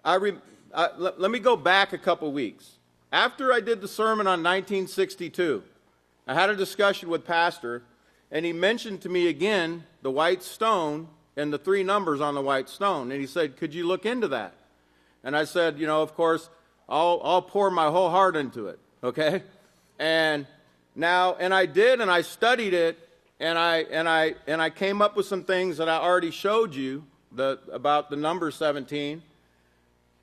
[SPEAKER 6] let me go back a couple weeks. After I did the sermon on 1962, I had a discussion with Pastor, and he mentioned to me again the white stone and the 3 numbers on the white stone. And he said, could you look into that? And I said, you know, of course, I'll pour my whole heart into it, okay? And I did, and I studied it, and I came up with some things that I already showed you about the number 17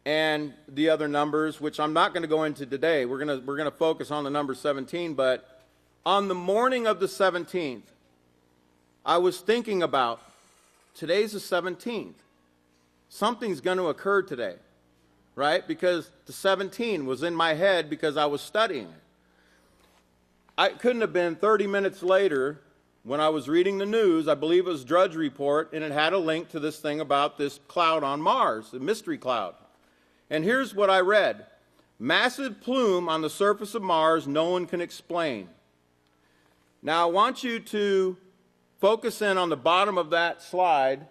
[SPEAKER 6] and the other numbers, which I'm not going to go into today. We're going to focus on the number 17, but on the morning of the 17th, I was thinking about, today's the 17th. Something's going to occur today, right? Because the 17 was in my head because I was studying it. It couldn't have been 30 minutes later when I was reading the news. I believe it was Drudge Report, and it had a link to this thing about this cloud on Mars, the mystery cloud. And here's what I read. Massive plume on the surface of Mars no one can explain. Now I want you to focus in on the bottom of that slide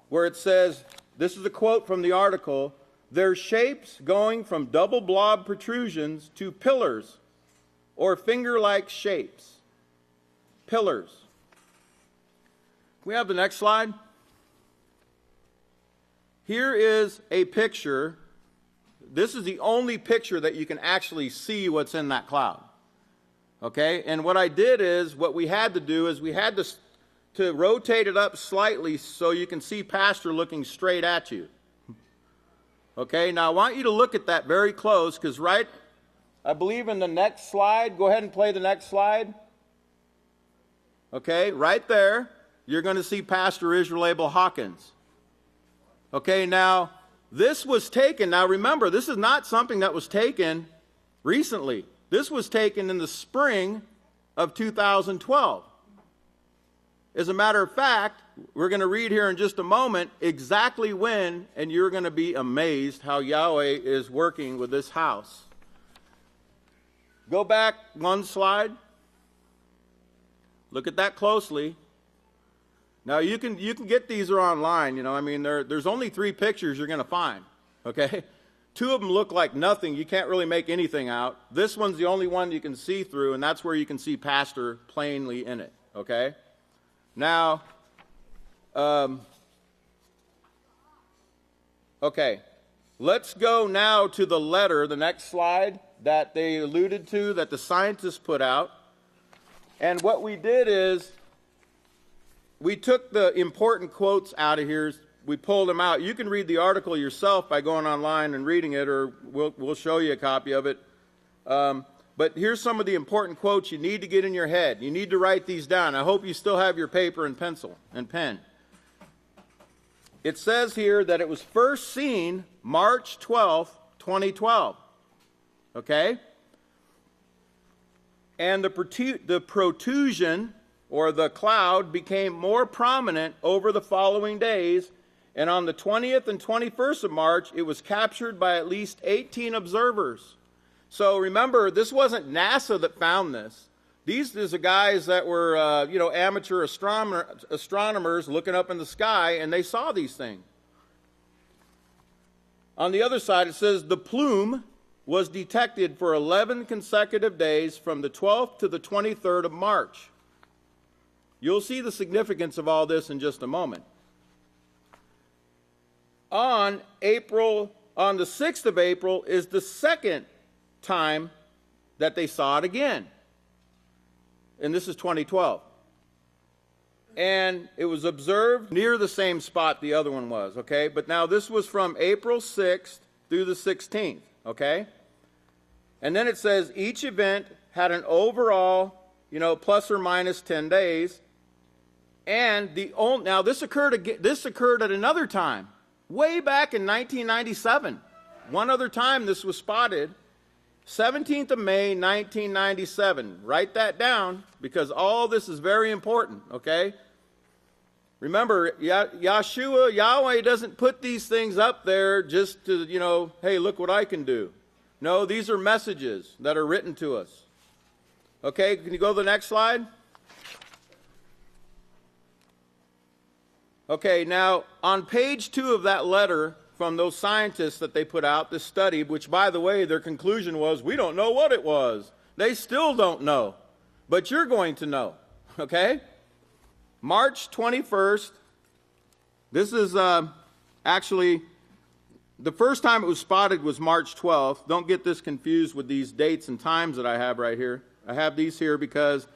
[SPEAKER 6] where it says, this is a quote from the article, their shapes going from double blob protrusions to pillars or finger-like shapes. Pillars. Can we have the next slide? Here is a picture. This is the only picture that you can actually see what's in that cloud. Okay? And what I did is, what we had to do is we had to rotate it up slightly so you can see Pastor looking straight at you. Okay? Now I want you to look at that very close, because I believe in the next slide, go ahead and play the next slide. Okay, right there, you're going to see Pastor Israel Abel Hawkins. Okay, now, this was taken. Now, remember, this is not something that was taken recently. This was taken in the spring of 2012. As a matter of fact, we're going to read here in just a moment exactly when, and you're going to be amazed how Yahweh is working with this house. Go back one slide. Look at that closely. Now you can get these are online, you know. I mean, there's only 3 pictures you're going to find, okay? 2 of them look like nothing. You can't really make anything out. This one's the only one you can see through, and that's where you can see Pastor plainly in it, okay? Now, okay, let's go now to the letter, the next slide, that they alluded to, that the scientists put out. And what we did is, we took the important quotes out of here. We pulled them out. You can read the article yourself by going online and reading it, or we'll show you a copy of it. But here's some of the important quotes you need to get in your head. You need to write these down. I hope you still have your paper and pencil and pen. It says here that it was first seen March 12th, 2012. Okay? and the protrusion, or the cloud, became more prominent over the following days, and on the 20th and 21st of March, it was captured by at least 18 observers. So remember, this wasn't NASA that found this. These are guys that were, amateur astronomers looking up in the sky, and they saw these things. On the other side, it says the plume was detected for 11 consecutive days from the 12th to the 23rd of March. You'll see the significance of all this in just a moment. On the 6th of April is the second time that they saw it again. And this is 2012. And it was observed near the same spot the other one was, okay? But now this was from April 6th through the 16th, okay? And then it says each event had an overall, plus or minus 10 days. And now this occurred at another time, way back in 1997. One other time this was spotted, 17th of May, 1997. Write that down, because all this is very important, okay? Remember, Yahweh doesn't put these things up there just to, hey, look what I can do. No, these are messages that are written to us. Okay, can you go to the next slide? Okay, now, on page 2 of that letter from those scientists that they put out, this study, which, by the way, their conclusion was, we don't know what it was. They still don't know. But you're going to know, okay? March 21st, this is actually, the first time it was spotted was March 12th. Don't get this confused with these dates and times that I have right here. I have these here because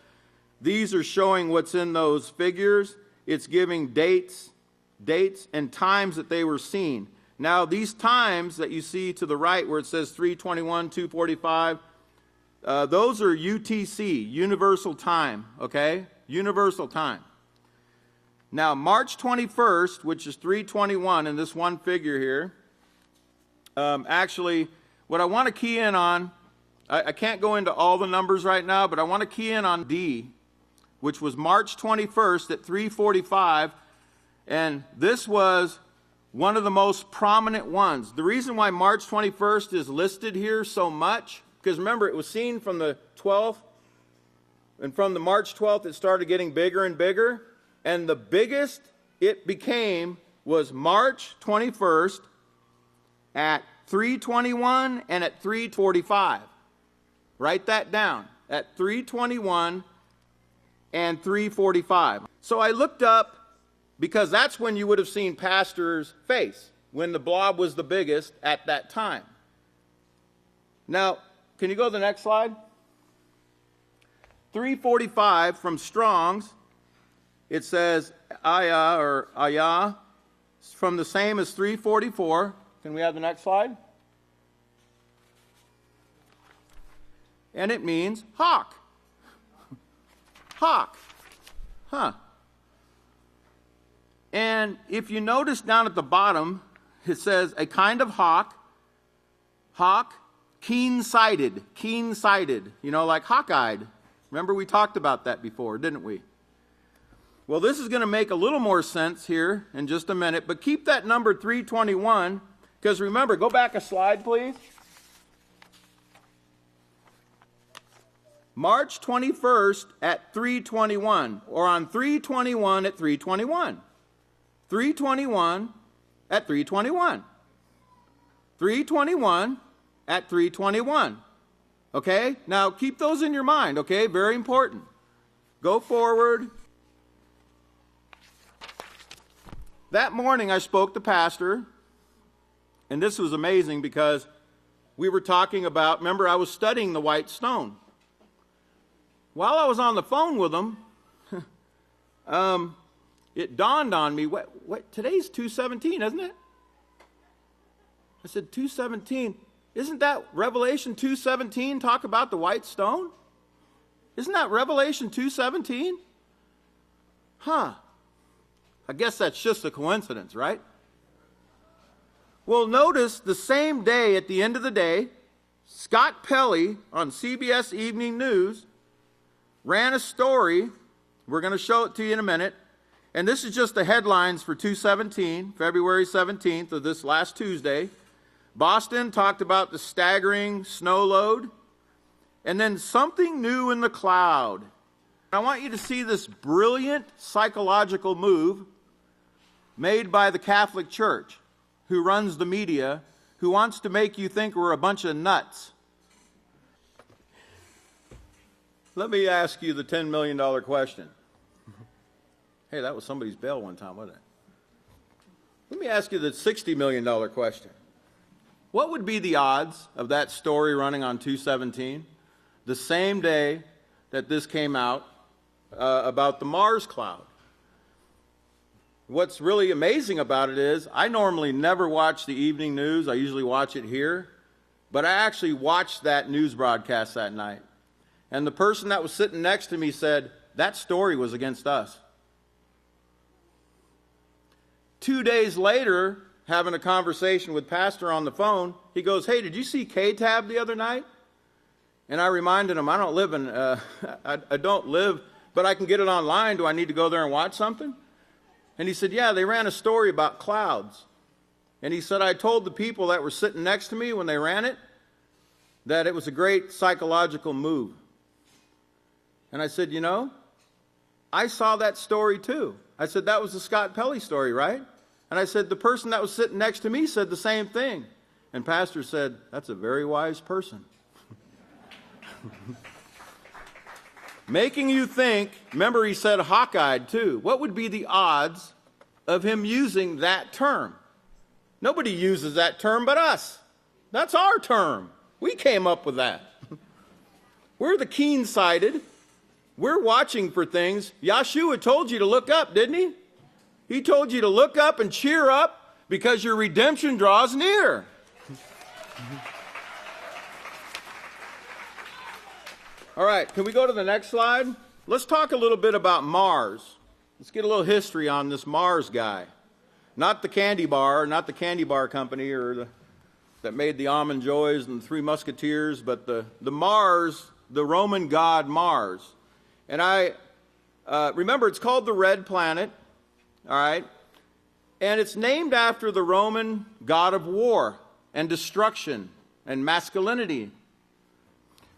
[SPEAKER 6] these are showing what's in those figures. It's giving dates and times that they were seen. Now, these times that you see to the right where it says 3:21, 2:45, those are UTC, Universal Time, okay? Universal Time. Now, March 21st, which is 3:21 in this one figure here, actually, what I want to key in on, I can't go into all the numbers right now, but I want to key in on D, which was March 21st at 3:45, and this was one of the most prominent ones. The reason why March 21st is listed here so much, because remember, it was seen from the 12th, and from the March 12th, it started getting bigger and bigger, and the biggest it became was March 21st at 3:21 and at 3:45. Write that down, at 3:21 and 3:45. So I looked up, because that's when you would have seen Pastor's face, when the blob was the biggest at that time. Now, can you go to the next slide? 3:45 from Strong's, it says Ayah or Ayah, from the same as 3:44. Can we have the next slide? And it means hawk. Hawk. Huh. And if you notice down at the bottom, it says a kind of hawk, keen-sighted, like hawk-eyed. Remember, we talked about that before, didn't we? Well, this is going to make a little more sense here in just a minute, but keep that number 3:21, because remember, go back a slide, please. March 21st at 3:21, or on 3:21 at 3:21. 3:21 at 3:21. 3:21 at 3:21. Okay? Now, keep those in your mind, okay? Very important. Go forward. That morning, I spoke to Pastor, and this was amazing because we were talking about, remember, I was studying the white stone. While I was on the phone with him, it dawned on me, today's 2:17, isn't it? I said, 2:17, isn't that Revelation 2:17 talk about the white stone? Isn't that Revelation 2:17? Huh. I guess that's just a coincidence, right? Well, notice the same day, at the end of the day, Scott Pelley on CBS Evening News ran a story. We're going to show it to you in a minute. And this is just the headlines for 2/17, February 17th of this last Tuesday. Boston talked about the staggering snow load. And then something new in the cloud. I want you to see this brilliant psychological move made by the Catholic Church, who runs the media, who wants to make you think we're a bunch of nuts. Let me ask you the $10 million question. Hey, that was somebody's bell one time, wasn't it? Let me ask you the $60 million question. What would be the odds of that story running on 2/17, the same day that this came out about the Mars cloud? What's really amazing about it is I normally never watch the evening news. I usually watch it here. But I actually watched that news broadcast that night. And the person that was sitting next to me said, that story was against us. 2 days later, having a conversation with Pastor on the phone, he goes, hey, did you see K-Tab the other night? And I reminded him, I don't live in, I don't live, but I can get it online. Do I need to go there and watch something? And he said, yeah, they ran a story about clouds. And he said, I told the people that were sitting next to me when they ran it that it was a great psychological move. And I said, you know, I saw that story too. I said, that was the Scott Pelley story, right? And I said, the person that was sitting next to me said the same thing. And Pastor said, that's a very wise person. Making you think, remember he said hawk-eyed too. What would be the odds of him using that term? Nobody uses that term but us. That's our term. We came up with that. We're the keen-sighted. We're watching for things. Yahshua told you to look up, didn't he? He told you to look up and cheer up because your redemption draws near. All right, can we go to the next slide? Let's talk a little bit about Mars. Let's get a little history on this Mars guy. Not the candy bar, not the candy bar company that made the Almond Joys and the Three Musketeers, but the Mars, the Roman god Mars. And I remember it's called the Red Planet, all right? And it's named after the Roman god of war and destruction and masculinity.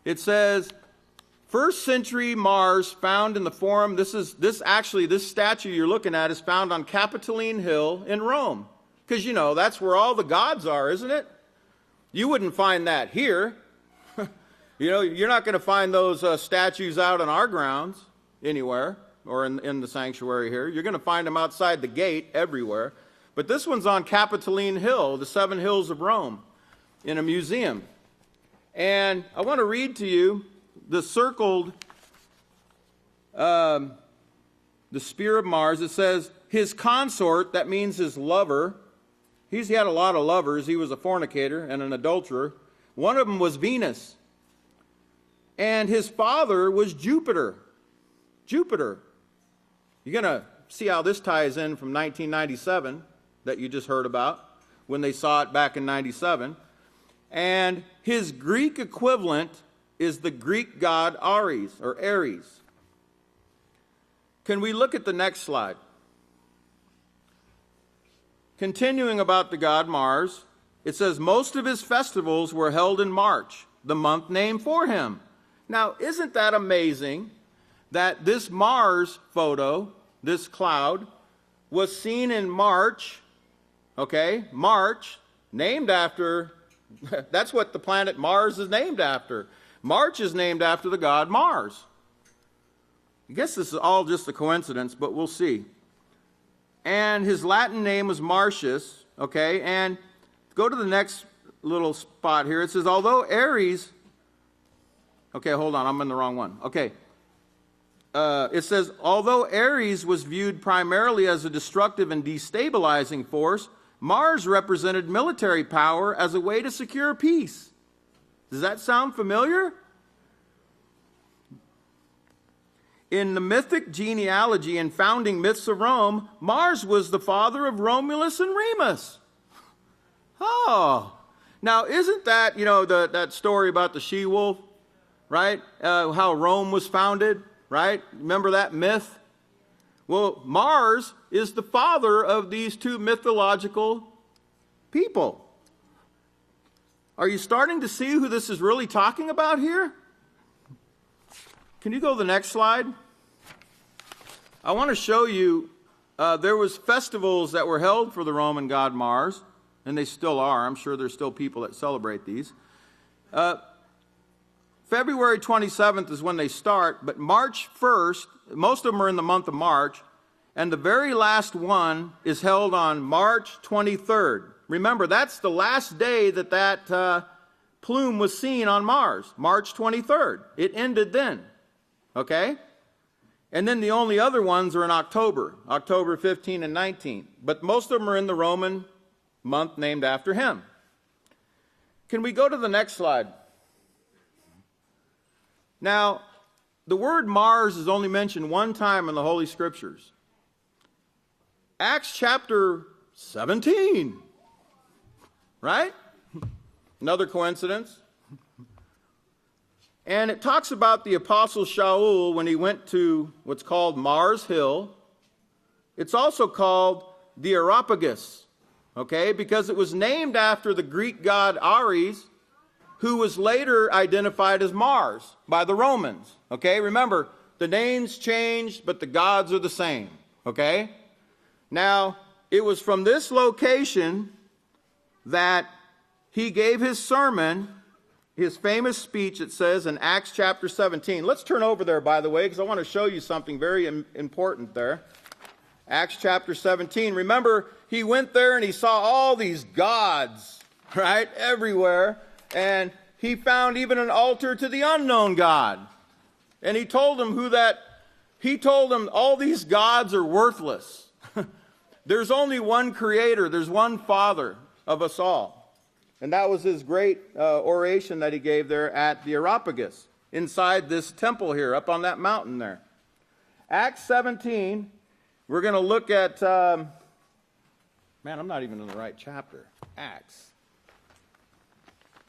[SPEAKER 6] It says, first century Mars found in the Forum. This statue you're looking at is found on Capitoline Hill in Rome. Because, you know, that's where all the gods are, isn't it? You wouldn't find that here. You know, you're not going to find those statues out on our grounds anywhere or in the sanctuary here. You're going to find them outside the gate everywhere. But this one's on Capitoline Hill, the 7 hills of Rome, in a museum. And I want to read to you the circled, the spear of Mars. It says, his consort, that means his lover. He had a lot of lovers. He was a fornicator and an adulterer. One of them was Venus. And his father was Jupiter. Jupiter. You're going to see how this ties in from 1997 that you just heard about when they saw it back in 97. And his Greek equivalent is the Greek god Ares, or Ares. Can we look at the next slide? Continuing about the god Mars, it says most of his festivals were held in March, the month named for him. Now, isn't that amazing that this Mars photo, this cloud, was seen in March, okay, March, named after, that's what the planet Mars is named after. March is named after the god Mars. I guess this is all just a coincidence, but we'll see. And his Latin name was Martius, okay, and go to the next little spot here. It says, although Ares, okay, hold on, I'm in the wrong one. Okay. It says, although Ares was viewed primarily as a destructive and destabilizing force, Mars represented military power as a way to secure peace. Does that sound familiar? In the mythic genealogy and founding myths of Rome, Mars was the father of Romulus and Remus. Oh. Now, isn't that, you know, that story about the she-wolf, right? How Rome was founded? right? Remember that myth? Well, Mars is the father of these two mythological people. Are you starting to see who this is really talking about here? Can you go to the next slide? I want to show you there was festivals that were held for the Roman god Mars, and they still are. I'm sure there's still people that celebrate these. February 27th is when they start, but March 1st, most of them are in the month of March, and the very last one is held on March 23rd. Remember, that's the last day that plume was seen on Mars, March 23rd. It ended then, okay? And then the only other ones are in October 15 and 19. But most of them are in the Roman month named after him. Can we go to the next slide? Now, the word Mars is only mentioned one time in the Holy Scriptures. Acts chapter 17. Right? Another coincidence. And it talks about the apostle Shaul when he went to what's called Mars Hill. It's also called the Areopagus, okay, because it was named after the Greek god Ares, who was later identified as Mars by the Romans, okay? Remember, the names changed, but the gods are the same, okay? Now, it was from this location that he gave his sermon, his famous speech, it says in Acts chapter 17. Let's turn over there, by the way, because I want to show you something very important there. Acts chapter 17. Remember, he went there and he saw all these gods, right, everywhere. And he found even an altar to the unknown God. And he told them all these gods are worthless. There's only one creator. There's one Father of us all. And that was his great oration that he gave there at the Areopagus, inside this temple here, up on that mountain there. Acts 17, we're going to look at, man, I'm not even in the right chapter. Acts.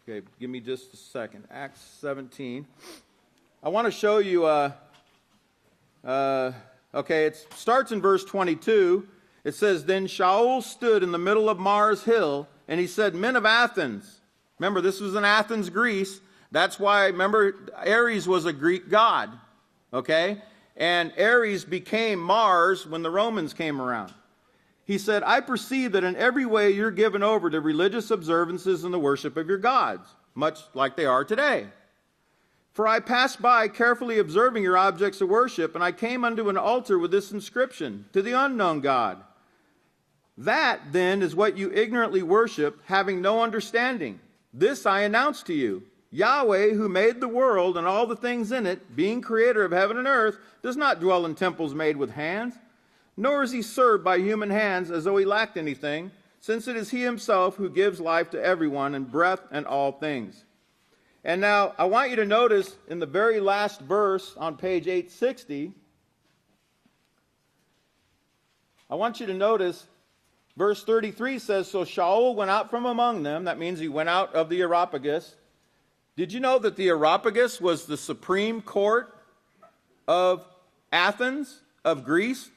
[SPEAKER 6] Okay, give me just a second. Acts 17. I want to show you, it starts in verse 22. It says, Then Shaul stood in the middle of Mars Hill, and he said, Men of Athens. Remember, this was in Athens, Greece. That's why, remember, Ares was a Greek god. Okay? And Ares became Mars when the Romans came around. He said, I perceive that in every way you're given over to religious observances and the worship of your gods, much like they are today. For I passed by carefully observing your objects of worship, and I came unto an altar with this inscription, To the unknown God. That, then, is what you ignorantly worship, having no understanding. This I announce to you. Yahweh, who made the world and all the things in it, being creator of heaven and earth, does not dwell in temples made with hands, nor is he served by human hands as though he lacked anything, since it is he himself who gives life to everyone and breath and all things. And now, I want you to notice in the very last verse on page 860, I want you to notice verse 33 says, So Shaul went out from among them. That means he went out of the Areopagus. Did you know that the Areopagus was the supreme court of Athens, of Greece?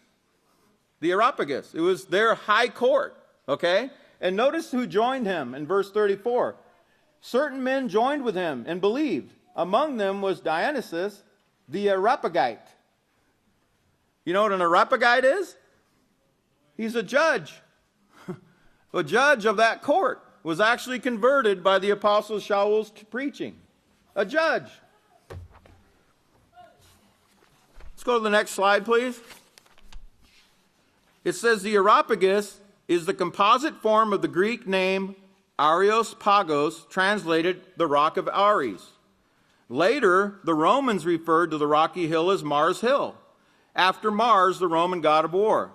[SPEAKER 6] The Areopagus. It was their high court, okay? And notice who joined him in verse 34. Certain men joined with him and believed. Among them was Dionysius, the Areopagite. You know what an Areopagite is? He's a judge. A judge of that court was actually converted by the apostle Shaul's preaching. A judge. Let's go to the next slide, please. It says the Areopagus is the composite form of the Greek name Areospagos, translated the rock of Ares. Later, the Romans referred to the rocky hill as Mars Hill, after Mars, the Roman god of war.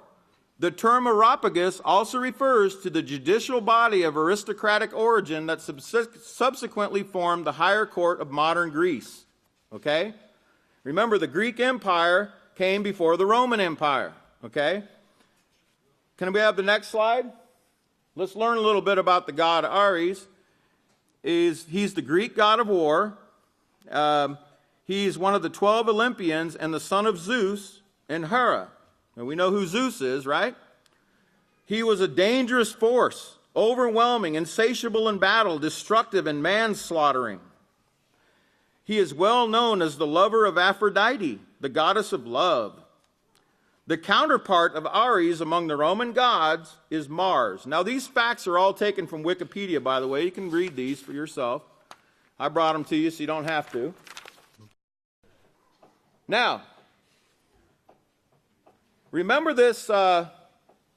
[SPEAKER 6] The term Areopagus also refers to the judicial body of aristocratic origin that subsequently formed the higher court of modern Greece. Okay? Remember, the Greek Empire came before the Roman Empire. Okay? Can we have the next slide? Let's learn a little bit about the god Ares. He's the Greek god of war. He is one of the 12 Olympians and the son of Zeus and Hera. And we know who Zeus is, right? He was a dangerous force, overwhelming, insatiable in battle, destructive and manslaughtering. He is well known as the lover of Aphrodite, the goddess of love. The counterpart of Ares among the Roman gods is Mars. Now, these facts are all taken from Wikipedia, by the way. You can read these for yourself. I brought them to you so you don't have to. Now, remember this, do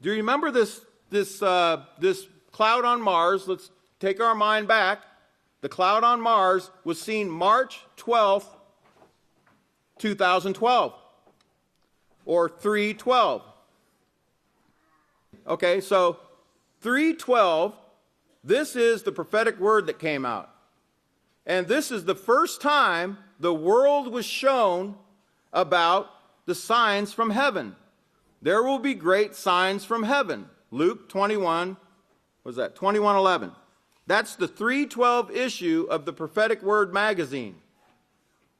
[SPEAKER 6] you remember this cloud on Mars? Let's take our mind back. The cloud on Mars was seen March 12th, 2012, or 3/12. Okay, so 3/12, this is the prophetic word that came out. And this is the first time the world was shown about the signs from heaven. There will be great signs from heaven. Luke 21, what was that? 21:11. That's the 3/12 issue of the Prophetic Word magazine.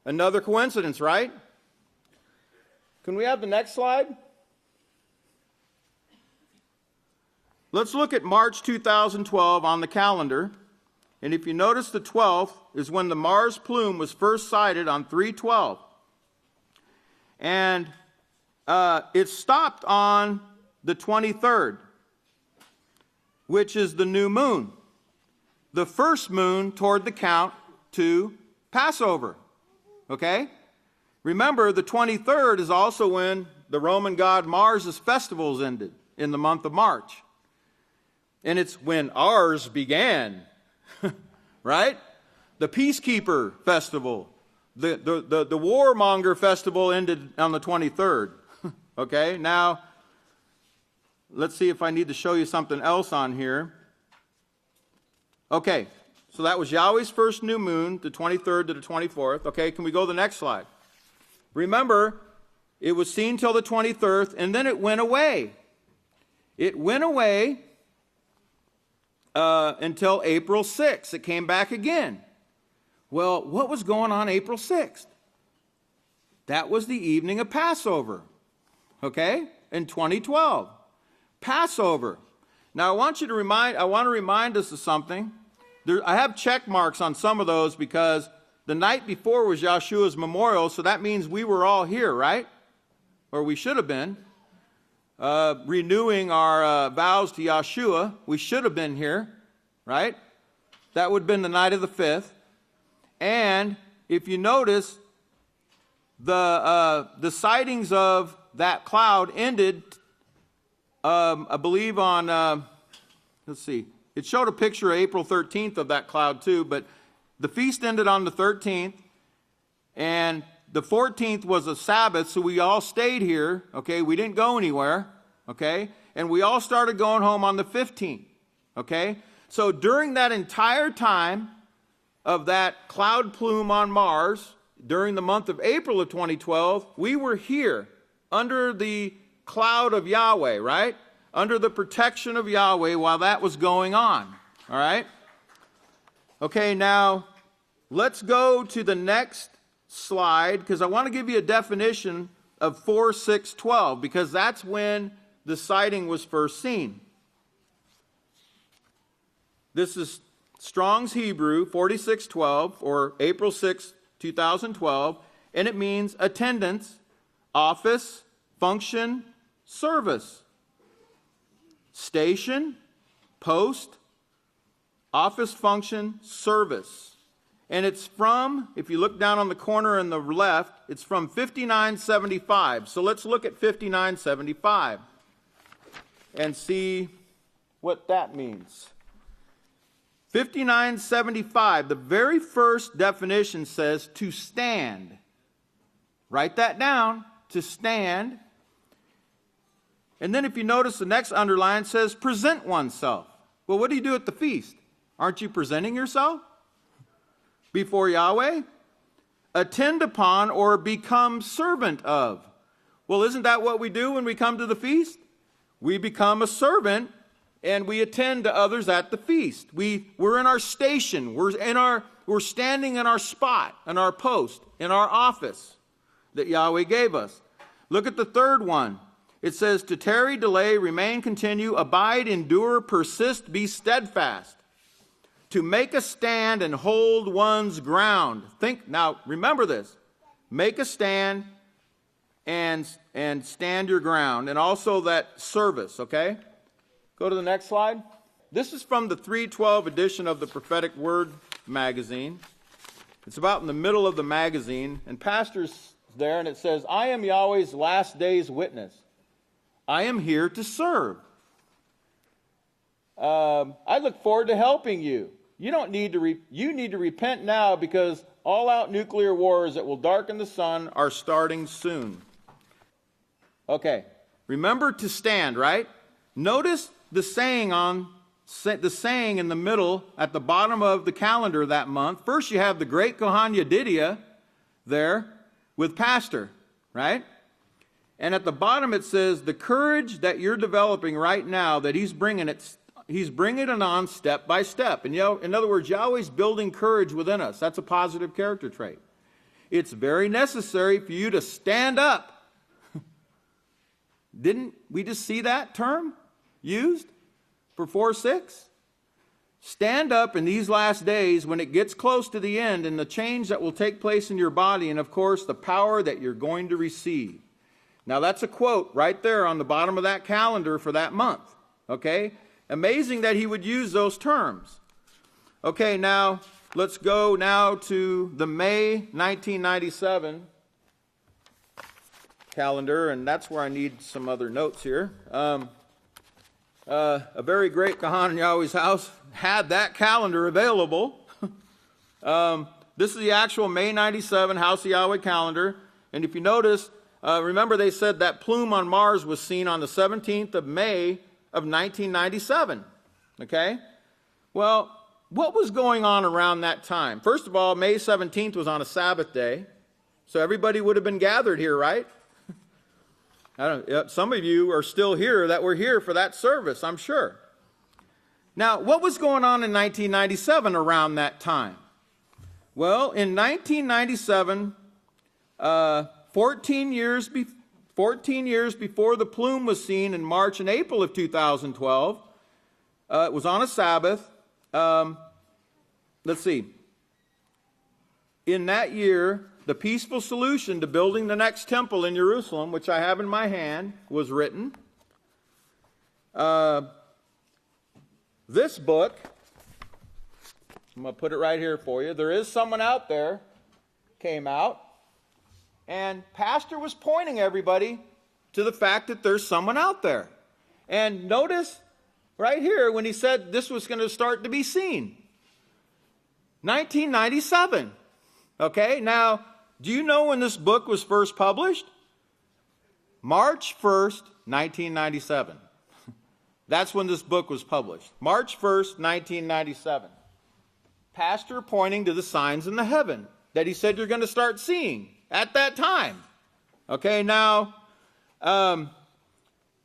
[SPEAKER 6] Another coincidence, right? Can we have the next slide? Let's look at March 2012 on the calendar. And if you notice, the 12th is when the Mars plume was first sighted on 3/12. And it stopped on the 23rd, which is the new moon, the first moon toward the count to Passover. Okay? Remember, the 23rd is also when the Roman god Mars' festivals ended in the month of March. And it's when ours began, right? The Peacekeeper Festival. The Warmonger Festival ended on the 23rd. Okay, now, let's see if I need to show you something else on here. Okay, so that was Yahweh's first new moon, the 23rd to the 24th. Okay, can we go to the next slide? Remember, it was seen till the 23rd, and then it went away. It went away until April 6th. It came back again. Well, what was going on April 6th? That was the evening of Passover, okay, in 2012. Passover. Now, I want to remind us of something. I have check marks on some of those because the night before was Yahshua's memorial, so that means we were all here, right? Or we should have been. Renewing our vows to Yahshua. We should have been here, right? That would have been the night of the 5th. And if you notice, the sightings of that cloud ended, I believe on, let's see, it showed a picture of April 13th of that cloud too, but the feast ended on the 13th, and the 14th was a Sabbath, so we all stayed here, okay? We didn't go anywhere, okay? And we all started going home on the 15th, okay? So during that entire time of that cloud plume on Mars, during the month of April of 2012, we were here under the cloud of Yahweh, right? Under the protection of Yahweh while that was going on, all right? Okay, now let's go to the next slide because I want to give you a definition of 4/6/12 because that's when the sighting was first seen. This is Strong's Hebrew 4612 or April 6, 2012, and it means attendance, office, function, service, station, post, office, function, service. And it's from, if you look down on the corner on the left, it's from 5975. So let's look at 5975 and see what that means. 5975, the very first definition says to stand. Write that down, to stand. And then if you notice the next underline says present oneself. Well, what do you do at the feast? Aren't you presenting yourself before Yahweh? Attend upon or become servant of. Well, isn't that what we do when we come to the feast? We become a servant and we attend to others at the feast. We're in our station. We're standing in our spot, in our post, in our office that Yahweh gave us. Look at the third one. It says, to tarry, delay, remain, continue, abide, endure, persist, be steadfast. To make a stand and hold one's ground. Now, remember this. Make a stand and stand your ground. And also that service, okay? Go to the next slide. This is from the 312 edition of the Prophetic Word magazine. It's about in the middle of the magazine. And Pastor's there, and it says, I am Yahweh's last day's witness. I am here to serve. I look forward to helping you. You need to repent now, because all-out nuclear wars that will darken the sun are starting soon. Okay, remember to stand, right? Notice the saying in the middle at the bottom of the calendar that month. First, you have the great Kohan Yedidiah there with Pastor, right? And at the bottom it says the courage that you're developing right now, that he's bringing it on step by step. And in other words, Yahweh's building courage within us. That's a positive character trait. It's very necessary for you to stand up. Didn't we just see that term used for 4:6? Stand up in these last days when it gets close to the end, and the change that will take place in your body, and of course the power that you're going to receive. Now that's a quote right there on the bottom of that calendar for that month. Okay? Amazing that he would use those terms. Okay, now let's go now to the May 1997 calendar, and that's where I need some other notes here. A very great Kahan in Yahweh's house had that calendar available. This is the actual May 97 House of Yahweh calendar, and if you notice, remember they said that plume on Mars was seen on the 17th of May of 1997, okay? Well, what was going on around that time? First of all, May 17th was on a Sabbath day, so everybody would have been gathered here, right? Some of you are still here that were here for that service, I'm sure. Now, what was going on in 1997 around that time? Well, in 1997, 14 years before the plume was seen in March and April of 2012, it was on a Sabbath. Let's see. In that year, the peaceful solution to building the next temple in Jerusalem, which I have in my hand, was written. This book, I'm going to put it right here for you. There is Someone Out There, came out. And Pastor was pointing everybody to the fact that there's someone out there. And notice right here when he said this was going to start to be seen. 1997. Okay, now, do you know when this book was first published? March 1st, 1997. That's when this book was published. March 1st, 1997. Pastor pointing to the signs in the heaven that he said you're going to start seeing at that time. Okay, now,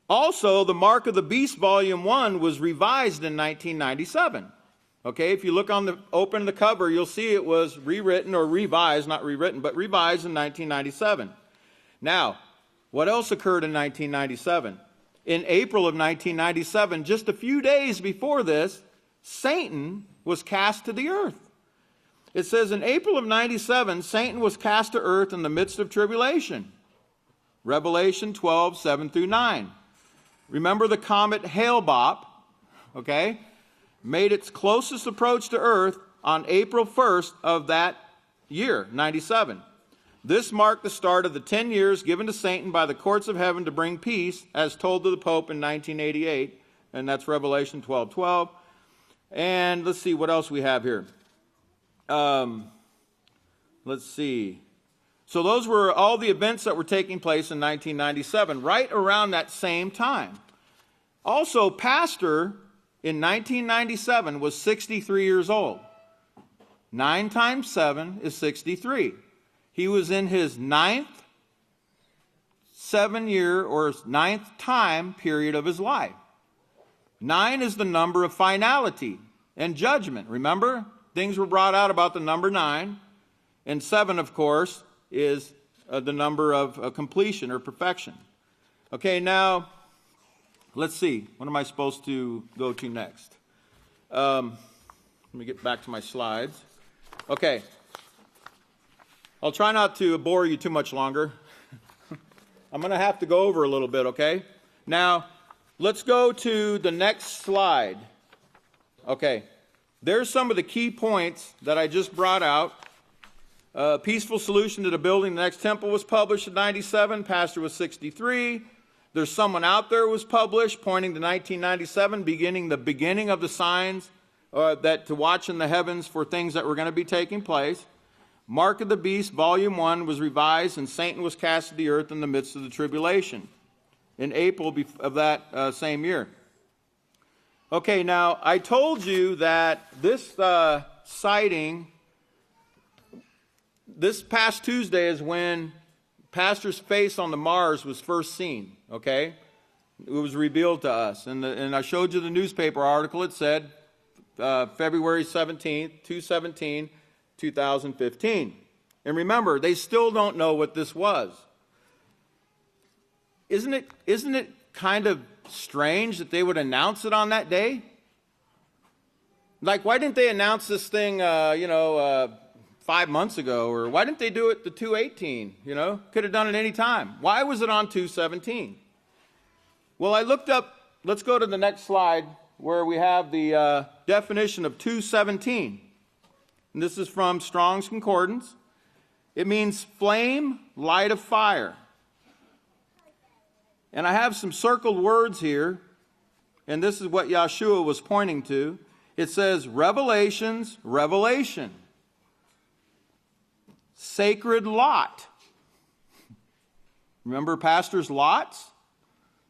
[SPEAKER 6] also the Mark of the Beast Volume 1 was revised in 1997. Okay, if you look open the cover, you'll see it was rewritten or revised, not rewritten, but revised in 1997. Now, what else occurred in 1997? In April of 1997, just a few days before this, Satan was cast to the earth. It says in April of 97, Satan was cast to earth in the midst of tribulation. Revelation 12, 7 through 9. Remember the comet Hale-Bopp, okay, made its closest approach to earth on April 1st of that year, 97. This marked the start of the 10 years given to Satan by the courts of heaven to bring peace, as told to the Pope in 1988, and that's Revelation 12:12. And let's see what else we have here. Let's see. So those were all the events that were taking place in 1997, right around that same time. Also, Pastor in 1997 was 63 years old. 9 times 7 is 63. He was in his 9th 7-year or 9th time period of his life. 9 is the number of finality and judgment. Remember, things were brought out about the number 9. And 7, of course, is the number of completion or perfection. Okay, now, let's see. What am I supposed to go to next? Let me get back to my slides. Okay. I'll try not to bore you too much longer. I'm going to have to go over a little bit, okay? Now, let's go to the next slide. Okay. There's some of the key points that I just brought out. Peaceful Solution to the Building the Next Temple was published in 97. Pastor was 63. There's Someone Out There was published, pointing to 1997, the beginning of the signs that to watch in the heavens for things that were going to be taking place. Mark of the Beast, Volume 1, was revised, and Satan was cast to the earth in the midst of the tribulation in April of that same year. Okay, now, I told you that this sighting, this past Tuesday is when Pastor's face on the Mars was first seen, okay? It was revealed to us. And I showed you the newspaper article. It said February 17th, 2/17, 2015. And remember, they still don't know what this was. Isn't it kind of strange that they would announce it on that day? Like, why didn't they announce this thing, 5 months ago? Or why didn't they do it the 2/18? Could have done it any time. Why was it on 2/17? Well, I looked up, let's go to the next slide, where we have the definition of 2/17. And this is from Strong's Concordance. It means flame, light of fire. And I have some circled words here, and this is what Yeshua was pointing to. It says, revelations, revelation. Sacred lot. Remember Pastor's lots?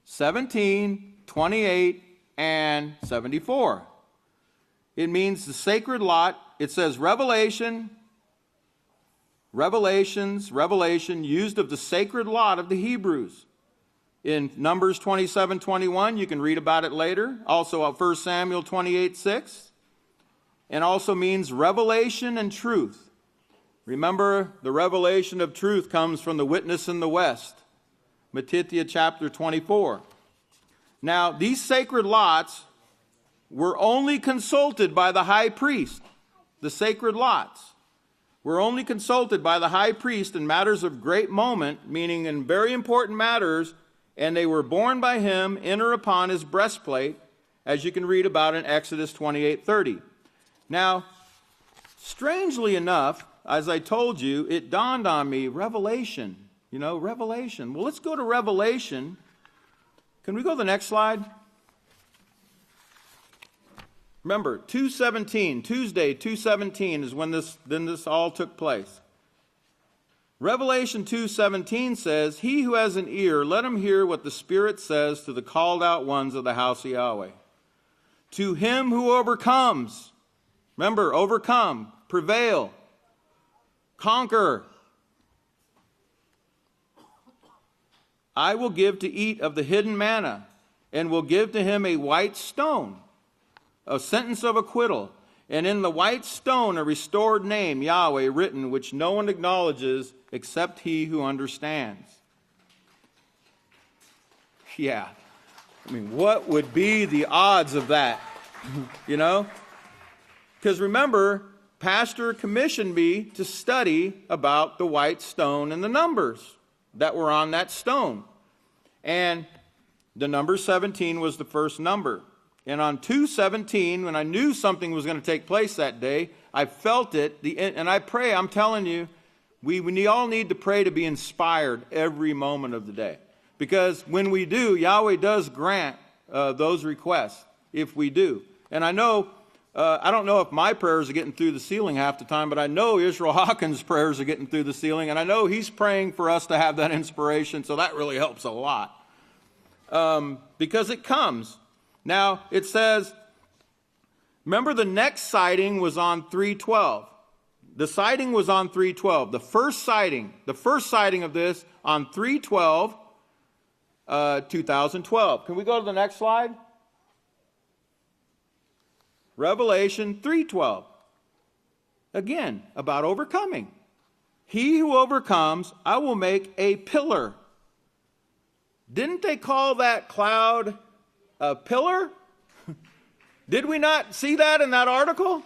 [SPEAKER 6] 17, 28, and 74. It means the sacred lot. It says revelation, revelations, revelation, used of the sacred lot of the Hebrews. In Numbers 27:21, you can read about it later. Also 1 Samuel 28:6. And also means revelation and truth. Remember, the revelation of truth comes from the witness in the west. Matthew chapter 24. Now, these sacred lots were only consulted by the high priest. The sacred lots were only consulted by the high priest in matters of great moment, meaning in very important matters, and they were borne by him, enter upon his breastplate, as you can read about in Exodus 28:30. Now, strangely enough, as I told you, it dawned on me, Revelation. Revelation. Well, let's go to Revelation. Can we go to the next slide? Remember, 2/17, Tuesday, 2/17 is when this all took place. Revelation 2:17 says, he who has an ear, let him hear what the Spirit says to the called out ones of the house of Yahweh. To him who overcomes, remember, overcome, prevail, conquer, I will give to eat of the hidden manna, and will give to him a white stone, a sentence of acquittal, and in the white stone a restored name, Yahweh, written, which no one acknowledges except he who understands. Yeah. What would be the odds of that? Because remember, Pastor commissioned me to study about the white stone and the numbers that were on that stone. And the number 17 was the first number. And on 2/17, when I knew something was going to take place that day, I felt it. And I pray, I'm telling you, we all need to pray to be inspired every moment of the day. Because when we do, Yahweh does grant those requests, if we do. And I know, I don't know if my prayers are getting through the ceiling half the time, but I know Israel Hawkins' prayers are getting through the ceiling, and I know he's praying for us to have that inspiration, so that really helps a lot. Because it comes. Now, it says, remember the next sighting was on 3/12. The sighting was on 3/12. The first sighting of this on 3/12, 2012. Can we go to the next slide? Revelation 3:12. Again, about overcoming. He who overcomes, I will make a pillar. Didn't they call that cloud a pillar? Did we not see that in that article?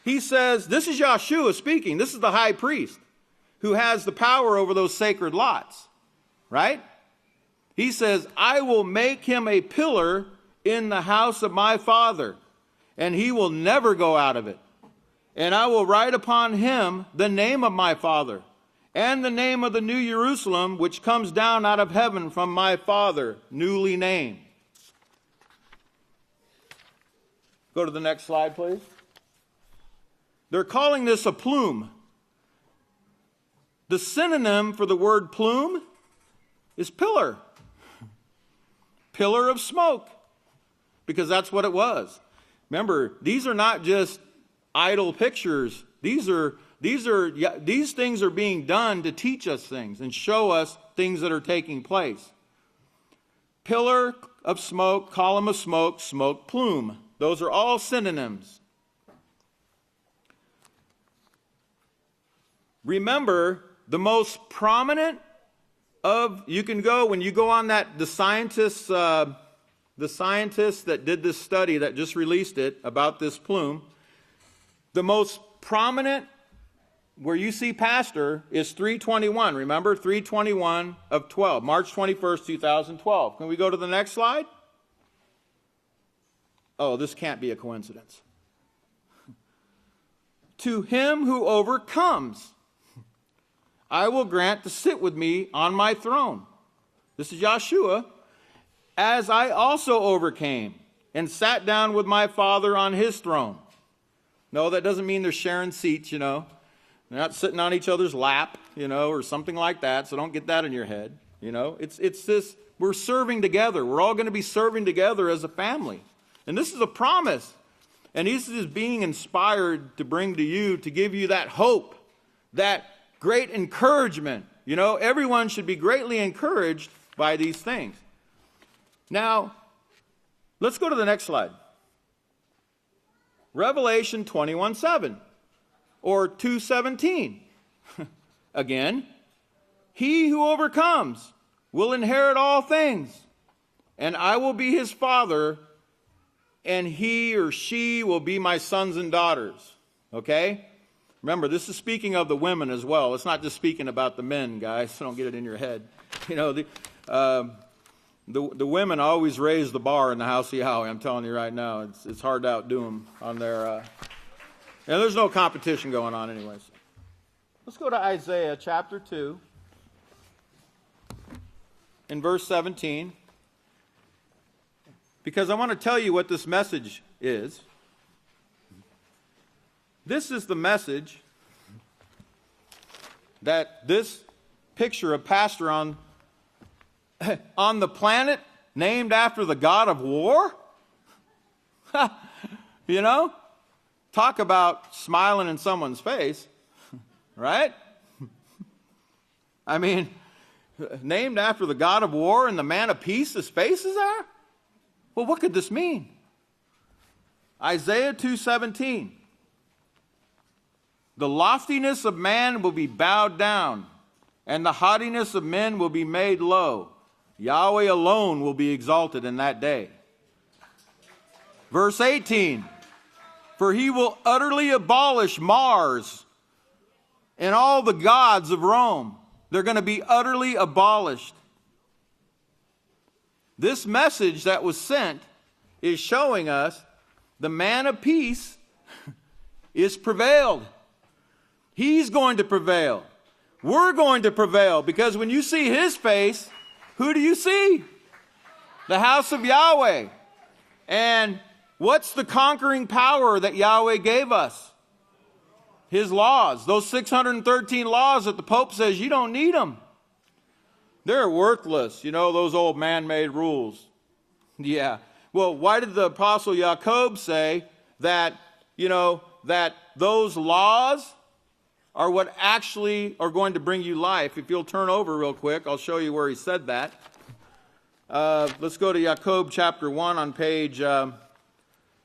[SPEAKER 6] He says, this is Yahshua speaking. This is the high priest who has the power over those sacred lots, right? He says, I will make him a pillar in the house of my Father, and he will never go out of it. And I will write upon him the name of my Father, and the name of the new Jerusalem, which comes down out of heaven from my Father, newly named. Go to the next slide, please. They're calling this a plume. The synonym for the word plume is pillar. Pillar of smoke, because that's what it was. Remember, these are not just idle pictures. These things are being done to teach us things and show us things that are taking place. Pillar of smoke, column of smoke, smoke plume. Those are all synonyms. Remember, the most prominent of, you can go, when you go on that, the scientists that did this study that just released it about this plume, the most prominent where you see pastor is 321. Remember, 321 of 12, March 21st, 2012. Can we go to the next slide? Oh, this can't be a coincidence. To him who overcomes, I will grant to sit with me on my throne. This is Yahshua. As I also overcame and sat down with my Father on his throne. No, that doesn't mean they're sharing seats, you know. They're not sitting on each other's lap, you know, or something like that. So don't get that in your head. You know, it's this, we're serving together. We're all going to be serving together as a family. And this is a promise. And this is being inspired to bring to you, to give you that hope, that great encouragement. You know, everyone should be greatly encouraged by these things. Now, let's go to the next slide. Revelation 21:7 or 2:17. Again, he who overcomes will inherit all things, and I will be his father, and he or she will be my sons and daughters. Okay? Remember, this is speaking of the women as well. It's not just speaking about the men, guys. So don't get it in your head. You know, the women always raise the bar in the House of Yahweh. I'm telling you right now, it's hard to outdo them on their. And there's no competition going on, anyways. Let's go to Isaiah chapter 2, in verse 17, because I want to tell you what this message is. This is the message that this picture of pastor on the planet named after the god of war? You know? Talk about smiling in someone's face, right? I mean, named after the god of war and the man of peace, his face is there? Well, what could this mean? Isaiah 2:17. The loftiness of man will be bowed down, and the haughtiness of men will be made low. Yahweh alone will be exalted in that day. Verse 18. For he will utterly abolish Mars and all the gods of Rome. They're going to be utterly abolished. This message that was sent is showing us the man of peace is prevailed. He's going to prevail. We're going to prevail, because when you see his face, who do you see? The house of Yahweh. And what's the conquering power that Yahweh gave us? His laws. Those 613 laws that the Pope says you don't need them. They're worthless. You know, those old man-made rules. Yeah. Well, why did the Apostle Jacob say that, you know, that those laws are what actually are going to bring you life? If you'll turn over real quick, I'll show you where he said that. Let's go to Jacob chapter 1 on page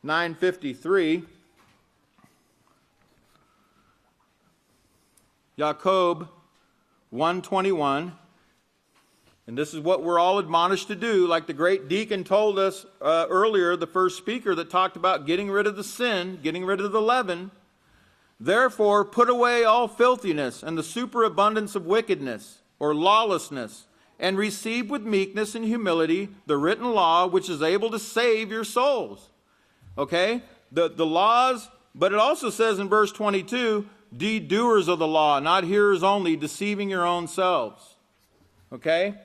[SPEAKER 6] 9:53. Jacob 1:21. And this is what we're all admonished to do, like the great deacon told us earlier, the first speaker that talked about getting rid of the sin, getting rid of the leaven. Therefore, put away all filthiness and the superabundance of wickedness or lawlessness, and receive with meekness and humility the written law, which is able to save your souls. Okay? The laws, but it also says in verse 22, be doers of the law, not hearers only, deceiving your own selves. Okay?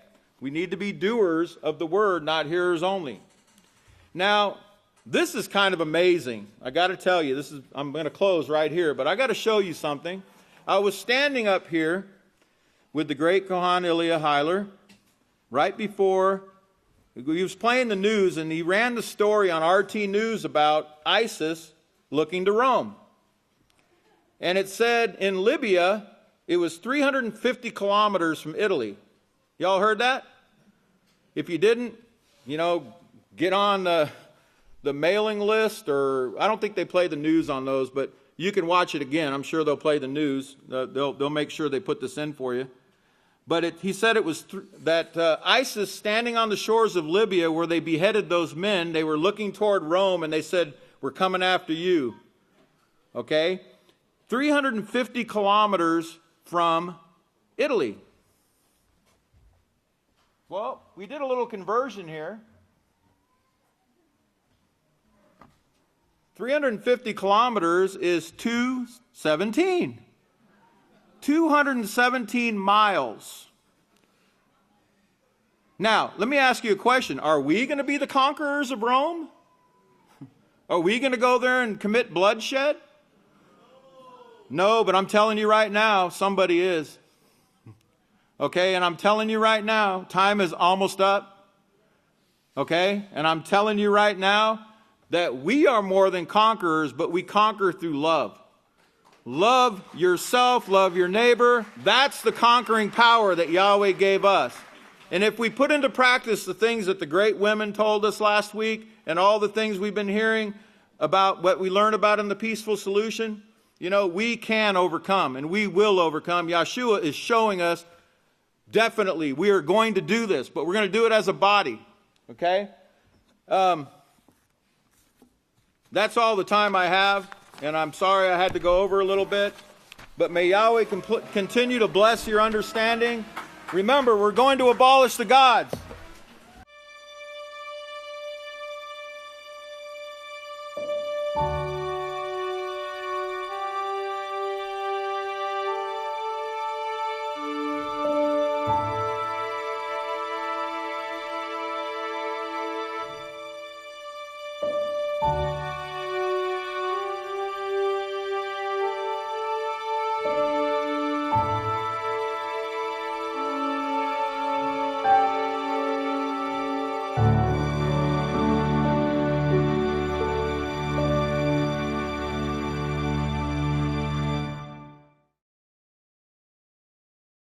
[SPEAKER 6] We need to be doers of the word, not hearers only. Now, this is kind of amazing. I got to tell you, I'm going to close right here, but I got to show you something. I was standing up here with the great Kohan Ilya Heiler right before he was playing the news, and he ran the story on RT News about ISIS looking to Rome. And it said in Libya, it was 350 kilometers from Italy. Y'all heard that? If you didn't, get on the mailing list, or I don't think they play the news on those, but you can watch it again. I'm sure they'll play the news. They'll make sure they put this in for you. But he said it was that ISIS, standing on the shores of Libya where they beheaded those men, they were looking toward Rome, and they said, we're coming after you. Okay? 350 kilometers from Italy. Well, we did a little conversion here. 350 kilometers is 217. 217 miles. Now, let me ask you a question. Are we going to be the conquerors of Rome? Are we going to go there and commit bloodshed? No, but I'm telling you right now, somebody is. Okay, and I'm telling you right now, time is almost up. Okay, and I'm telling you right now that we are more than conquerors, but we conquer through love. Love yourself, love your neighbor. That's the conquering power that Yahweh gave us. And if we put into practice the things that the great women told us last week, and all the things we've been hearing about what we learned about in the peaceful solution, we can overcome, and we will overcome. Yeshua is showing us definitely we are going to do this, but we're going to do it as a body. Okay? That's all the time I have, and I'm sorry I had to go over a little bit, but may Yahweh continue to bless your understanding. Remember, we're going to abolish the gods.